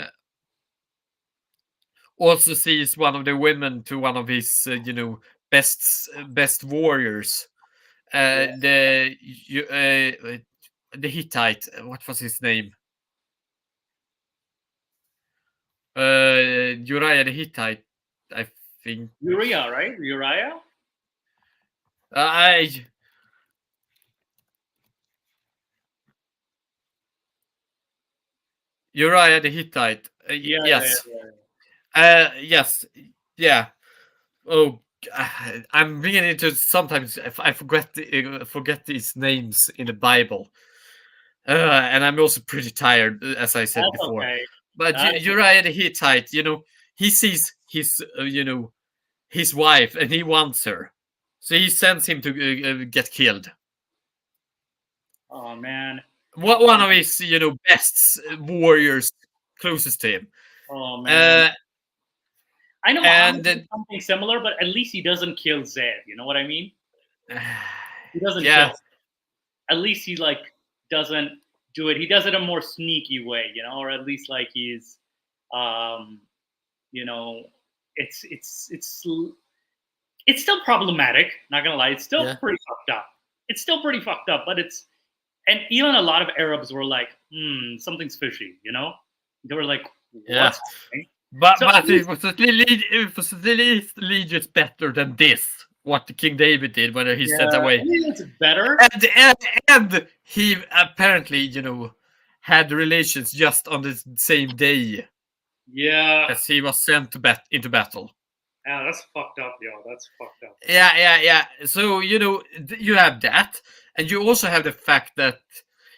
also sees one of the women to one of his best warriors, the Hittite. What was his name? Uriah the Hittite, I think. Uriah, right? Uriah. Uriah the Hittite. Yes. Yeah. Oh, I'm beginning to sometimes I forget these names in the Bible, and I'm also pretty tired, as I said before. Okay. But Uriah the Hittite, he sees his his wife and he wants her, so he sends him to get killed. Oh man! One of his best warriors closest to him. Oh man! I know something similar, but at least he doesn't kill Zed. You know what I mean? He doesn't. Yeah. Kill. At least he doesn't do it. He does it a more sneaky way, or at least like he's, it's still problematic. Not gonna lie, it's still pretty fucked up. It's still pretty fucked up, but and even a lot of Arabs were like, something's fishy. They were like, what's happening? But it was at least better than this. What King David did when he sent away. It's better. And he apparently, had relations just on the same day. Yeah. As he was sent into battle. Yeah, that's fucked up, yo. That's fucked up. Yeah. So, you have that. And you also have the fact that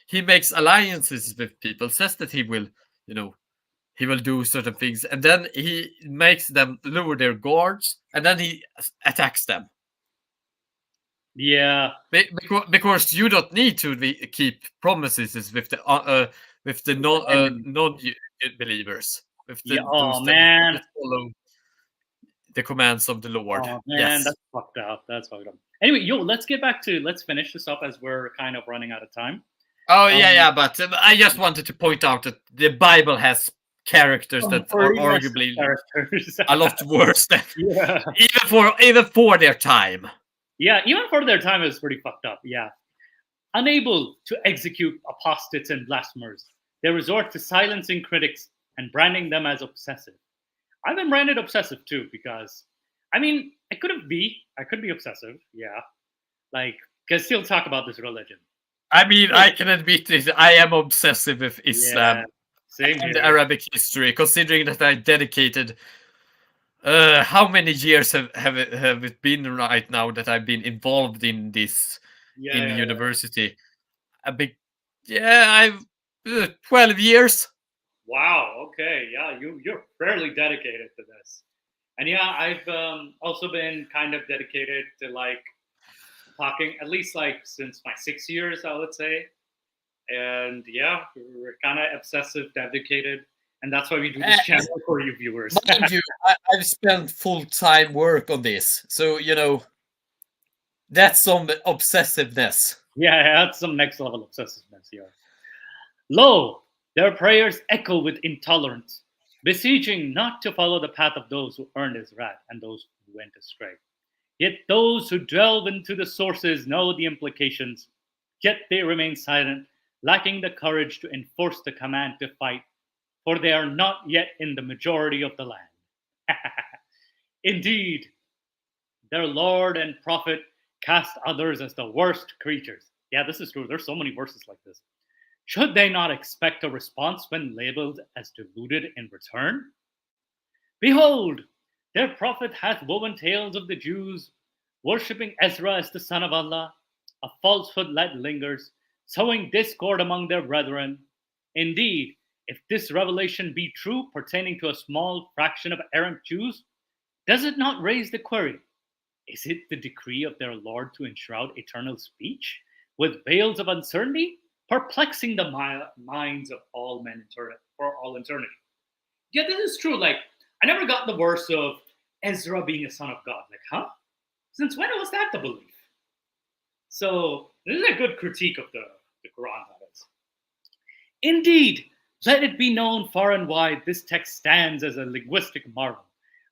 he makes alliances with people, says that he will, he will do certain things. And then he makes them lower their guards. And then he attacks them. Yeah. Because you don't need to keep promises with the non-believers. Oh, man. Follow the commands of the Lord. Oh, man, yes. That's fucked up. That's fucked up. Anyway, let's finish this up as we're kind of running out of time. Oh, yeah, but I just wanted to point out that the Bible has characters that are arguably a lot worse than even for their time. Yeah, even for their time, it's pretty fucked up. Yeah. Unable to execute apostates and blasphemers, they resort to silencing critics and branding them as obsessive. I've been branded obsessive too because, I could be obsessive. Yeah. Like, can still talk about this religion. I can admit this. I am obsessive with Islam and Arabic history, considering that I dedicated. How many years have it been right now that I've been involved in this in university? I've 12 years. Wow. Okay. Yeah, you're fairly dedicated to this, and yeah, I've also been kind of dedicated to like talking at least like since my 6 years, I would say, and yeah, we're kind of obsessive, dedicated. And that's why we do this channel for you viewers. Mind you, I've spent full-time work on this. So, that's some obsessiveness. Yeah, that's some next level obsessiveness here. Lo, their prayers echo with intolerance, beseeching not to follow the path of those who earned his wrath and those who went astray. Yet those who delve into the sources know the implications, yet they remain silent, lacking the courage to enforce the command to fight, for they are not yet in the majority of the land. Indeed, their Lord and Prophet cast others as the worst creatures. Yeah, this is true. There's so many verses like this. Should they not expect a response when labeled as deluded in return? Behold, their prophet hath woven tales of the Jews, worshipping Ezra as the son of Allah. A falsehood that lingers, sowing discord among their brethren. Indeed, if this revelation be true pertaining to a small fraction of errant Jews, does it not raise the query, is it the decree of their Lord to enshroud eternal speech with veils of uncertainty, perplexing the minds of all men for all eternity? Yeah, this is true. Like, I never got the verse of Ezra being a son of God. Like, huh? Since when was that the belief? So, this is a good critique of the Quran, that is. Indeed, let it be known far and wide, this text stands as a linguistic marvel,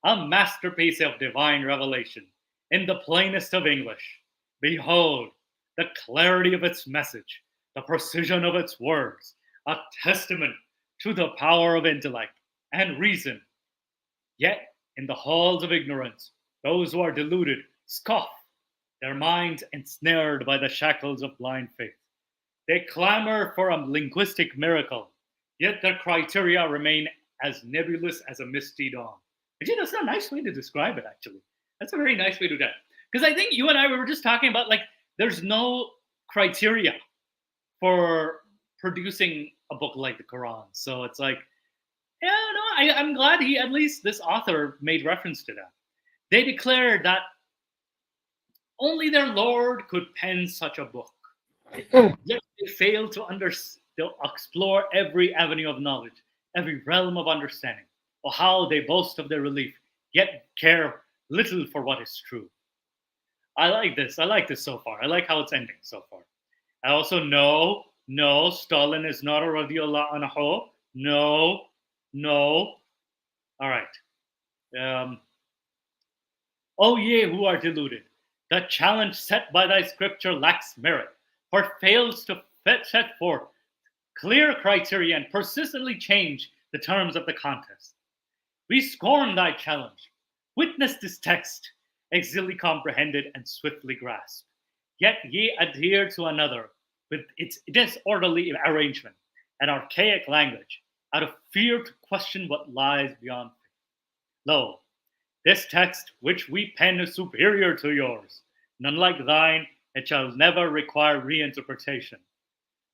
a masterpiece of divine revelation, in the plainest of English. Behold, the clarity of its message, the precision of its words, a testament to the power of intellect and reason. Yet, in the halls of ignorance, those who are deluded scoff, their minds ensnared by the shackles of blind faith. They clamor for a linguistic miracle, yet their criteria remain as nebulous as a misty dawn. That's a nice way to describe it, actually. That's a very nice way to do that. Because I think you and I were just talking about, like, there's no criteria for producing a book like the Quran. So it's like, yeah, no, I'm glad at least this author made reference to that. They declared that only their Lord could pen such a book. Yet they fail to explore every avenue of knowledge, every realm of understanding, or how they boast of their relief, yet care little for what is true. I like this. I like this so far. I like how it's ending so far. I also know, no, Stalin is not a radiallahu anhu. No. All right. O ye who are deluded, the challenge set by thy scripture lacks merit, for fails to set forth clear criteria and persistently change the terms of the contest. We scorn thy challenge. Witness this text, easily comprehended and swiftly grasped. Yet ye adhere to another with its disorderly arrangement and archaic language, out of fear to question what lies beyond faith. Lo, This text which we pen is superior to yours. None like thine, it shall never require reinterpretation.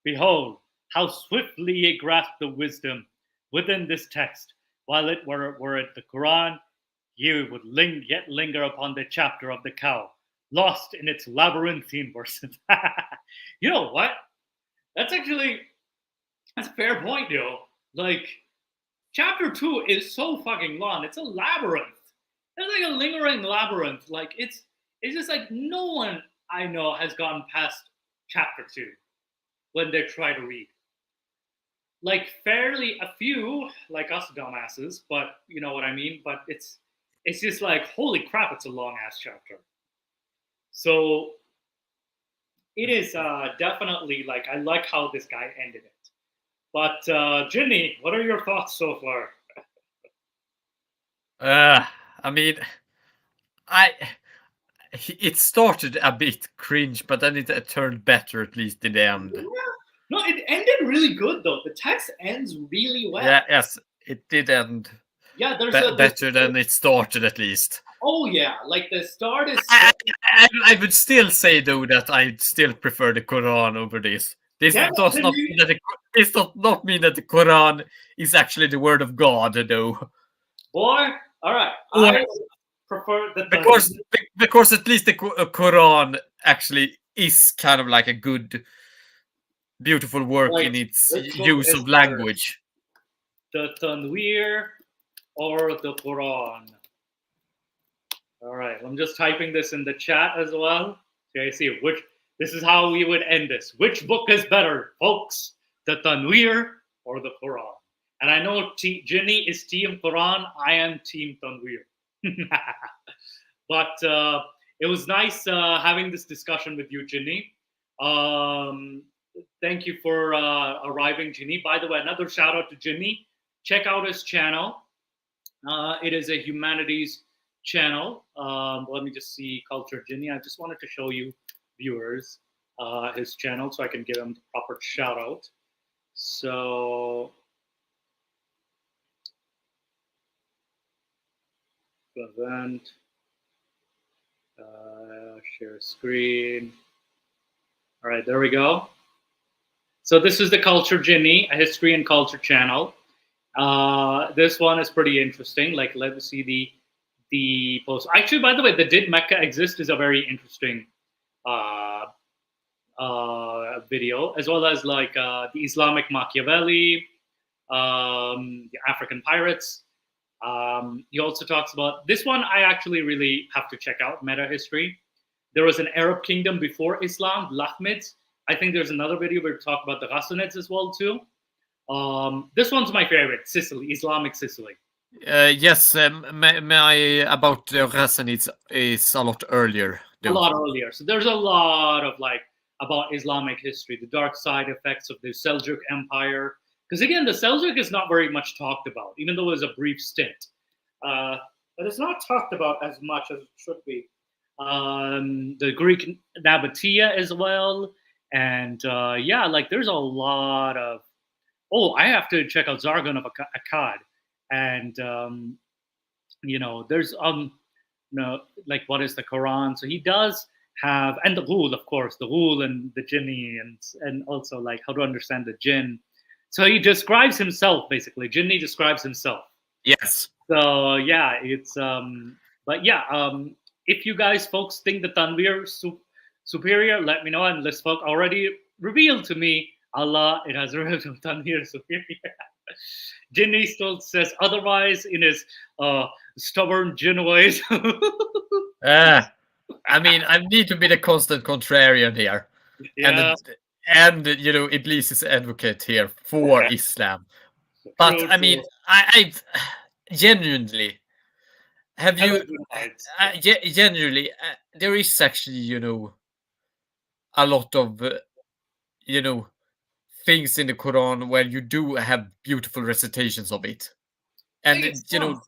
Behold, how swiftly ye grasp the wisdom within this text, while it were it the Quran, ye would yet linger upon the chapter of the cow, lost in its labyrinthine verses. You know what? That's a fair point, Like, chapter 2 is so fucking long. It's a labyrinth. It's like a lingering labyrinth. Like, it's just like no one I know has gotten past chapter 2 when they try to read. Like, fairly a few, like us dumbasses, but you know what I mean? But it's just like, holy crap, it's a long ass chapter. So it is definitely like, I like how this guy ended it. But Ginny, what are your thoughts so far? I mean, it started a bit cringe, but then it turned better, at least in the end. Yeah. No, it ended really good though. The text ends really well. Yeah, yes, it did end. Yeah, there's better than it started, at least. Oh yeah, like the start is. I would still say though that I still prefer the Quran over this. This does not mean that the Quran is actually the word of God, though. Boy, all right. I prefer the because at least the Quran actually is kind of like a good, beautiful work in its use of language. The Tanweer or the Quran? All right, I'm just typing this in the chat as well. Okay, see which. This is how we would end this. Which book is better, folks? The Tanweer or the Quran? And I know Ginny is Team Quran. I am Team Tanweer. But it was nice having this discussion with you, Ginny. Thank you for arriving, Ginny. By the way, another shout out to Ginny. Check out his channel. It is a humanities channel. Let me just see Culture Ginny. I just wanted to show you viewers his channel so I can give him the proper shout out. So event, share screen. All right, there we go. So this is the Culture Ginny, a history and culture channel. This one is pretty interesting. Like, let me see the post. Actually, by the way, the Did Mecca Exist is a very interesting video, as well as like the Islamic Machiavelli, the African pirates. He also talks about this one. I actually really have to check out meta history. There was an Arab kingdom before Islam, Lahmids. I think there's another video where we talk about the Ghassanids as well too. This one's my favorite, Sicily, Islamic Sicily. Yes, my about the Ghassanids is a lot earlier. A lot earlier. So there's a lot of like about Islamic history, the dark side effects of the Seljuk Empire. Because again, the Seljuk is not very much talked about, even though it was a brief stint. But it's not talked about as much as it should be. The Greek Nabatea as well. And yeah, like there's a lot of. Oh, I have to check out Zargon of Akkad. And you know, there's like what is the Quran? So he does have, and the Ghul, of course, the Ghul and the Jinni, and also like how to understand the Jinn. So he describes himself basically. Jinni describes himself. Yes. So yeah, it's but yeah, if you guys folks think the Tanweer superior, let me know. And this folk already revealed to me, Allah, it has revealed to Tanweer superior. Jinni still says otherwise in his stubborn Jinn ways. I mean, I need to be the constant contrarian here. Yeah. And you know, Iblis is advocate here for Islam. But I mean, I genuinely have you genuinely there is actually, you know, a lot of you know, things in the Quran where you do have beautiful recitations of it. And you know,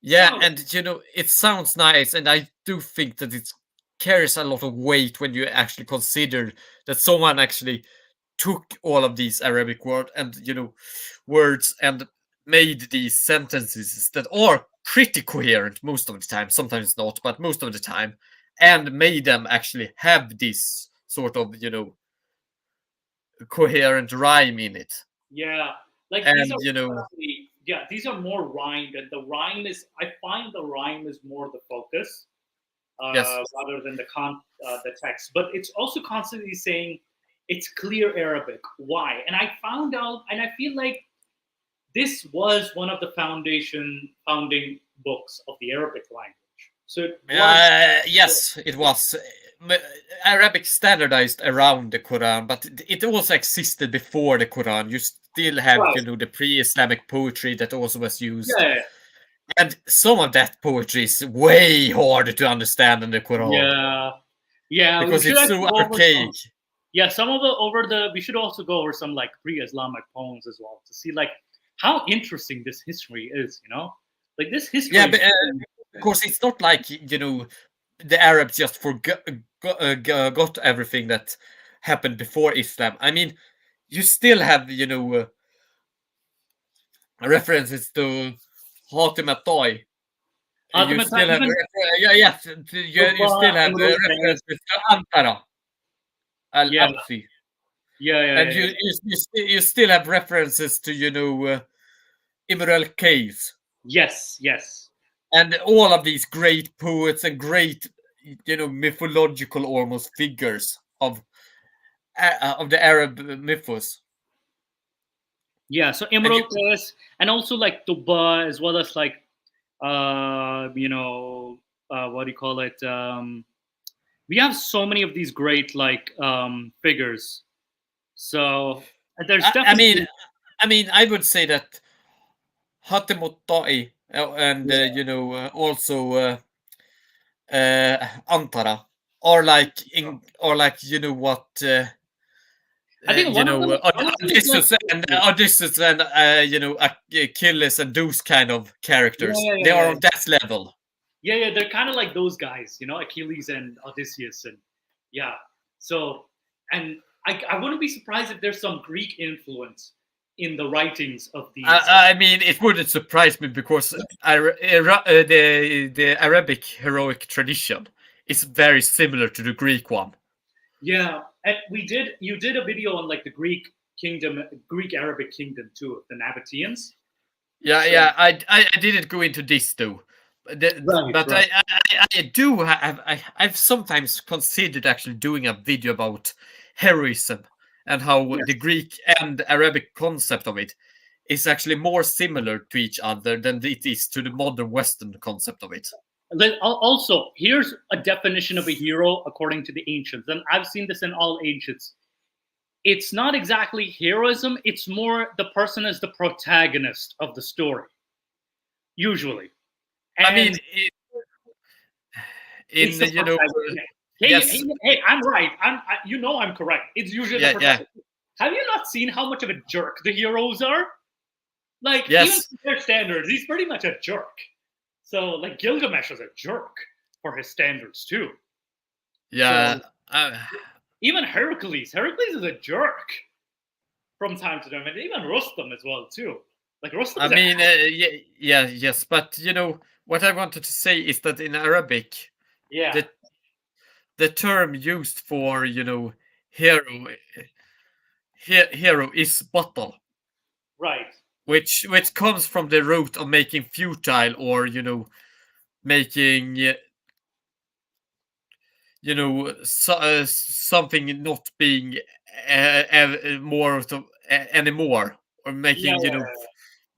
yeah, and you know, it sounds nice, and I do think that it carries a lot of weight when you actually consider that someone actually took all of these Arabic words and, you know, words and made these sentences that are pretty coherent most of the time. Sometimes not, but most of the time, and made them actually have this sort of, coherent rhyme in it. Yeah, like And these are more rhymed, and the rhyme is, I find the rhyme is more the focus, Yes. rather than the text. But it's also constantly saying it's clear Arabic. Why? And I found out, and I feel like this was one of the founding books of the Arabic language. So it was, yes, it was. Arabic standardized around the Quran, but it also existed before the Quran. You still have, Right. the pre-Islamic poetry that also was used. yeah, And some of that poetry is way harder to understand than the Quran. yeah, Because we should it's so actually go over archaic. some of we should also go over some like pre-Islamic poems as well to see like how interesting this history is. Like this history. Yeah, but of course, it's not like, the Arabs just got everything that happened before Islam. I mean, you still have, references to Hatim al-Ta'i. You still have, you still have references to Antara al-Absi. And you still have references to, Imr al-Qais. Yes. And all of these great poets and great, mythological almost figures of the Arab mythos. Yeah, so Imr al-Qais, and also like Tuba, as well as like, what do you call it? We have so many of these great like figures. So there's definitely. I would say that Hatim al-Ta'i and also Antara are like what. I think Odysseus and Achilles and those kind of characters. They are on that level. Yeah, they're kind of like those guys, Achilles and Odysseus, and yeah. So, and I wouldn't be surprised if there's some Greek influence in the writings of these. I mean, it wouldn't surprise me because the Arabic heroic tradition is very similar to the Greek one. Yeah, and you did a video on like the Greek Arabic kingdom too, the Nabateans. Yeah, I didn't go into this though, but right. I've sometimes considered actually doing a video about heroism and how the Greek and Arabic concept of it is actually more similar to each other than it is to the modern Western concept of it. Also, here's a definition of a hero according to the ancients, and I've seen this in all ancients. It's not exactly heroism, it's more the person is the protagonist of the story, usually. And I mean, hey, I'm right. I'm correct. It's usually the protagonist. Have you not seen how much of a jerk the heroes are? Like, even to their standards, he's pretty much a jerk. So, like, Gilgamesh is a jerk for his standards, too. Yeah. So, even Heracles is a jerk from time to time. And even Rustam as well, too. Like, Rustam yes. But, what I wanted to say is that in Arabic, the term used for, hero is batal. Right. Which comes from the root of making futile or, making, something not being more anymore, or making,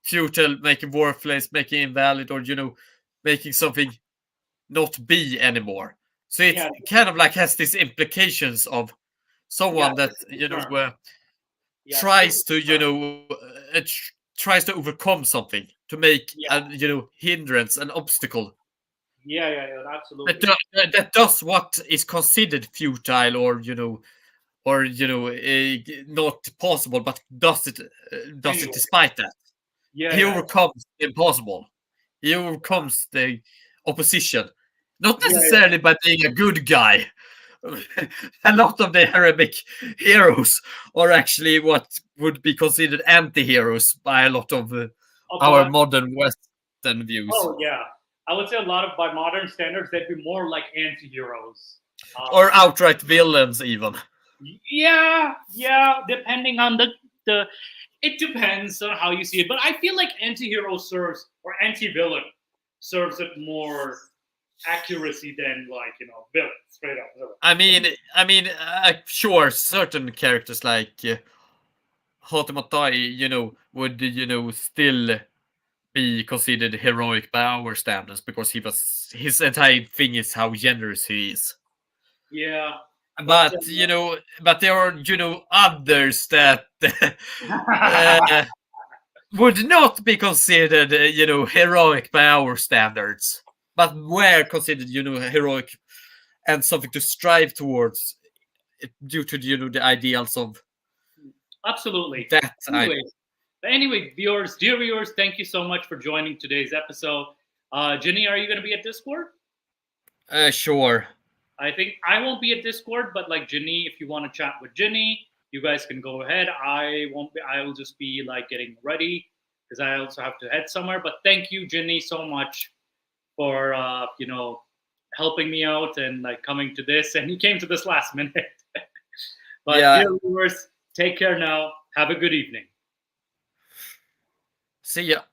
futile, making worthless, making invalid, or, making something not be anymore. So it kind of like has these implications of someone that, tries to, tries to overcome something, to make a hindrance, an obstacle. Yeah, absolutely. That does what is considered futile or not possible, but does it despite that. He overcomes the impossible. He overcomes the opposition, not necessarily by being a good guy. A lot of the Arabic heroes are actually what would be considered anti-heroes by a lot of our modern West. than views. Oh yeah, I would say a lot of by modern standards they'd be more like anti-heroes. Or outright villains even. Yeah, depending on the it depends on how you see it, but I feel like anti-hero serves or anti-villain serves it more accuracy than like villain, straight up villain. I mean, sure, certain characters like Hotemotai, would still be considered heroic by our standards because his entire thing is how generous he is. Yeah. But but there are others that would not be considered heroic by our standards, but were considered heroic and something to strive towards due to the ideals of absolutely that. Anyway, dear viewers, thank you so much for joining today's episode. Ginny, are you going to be at Discord? Sure. I think I won't be at Discord, but like Ginny, if you want to chat with Ginny, you guys can go ahead. I won't be. I will just be like getting ready because I also have to head somewhere. But thank you, Ginny, so much for helping me out and like coming to this. And you came to this last minute. But dear viewers, take care now. Have a good evening. See ya.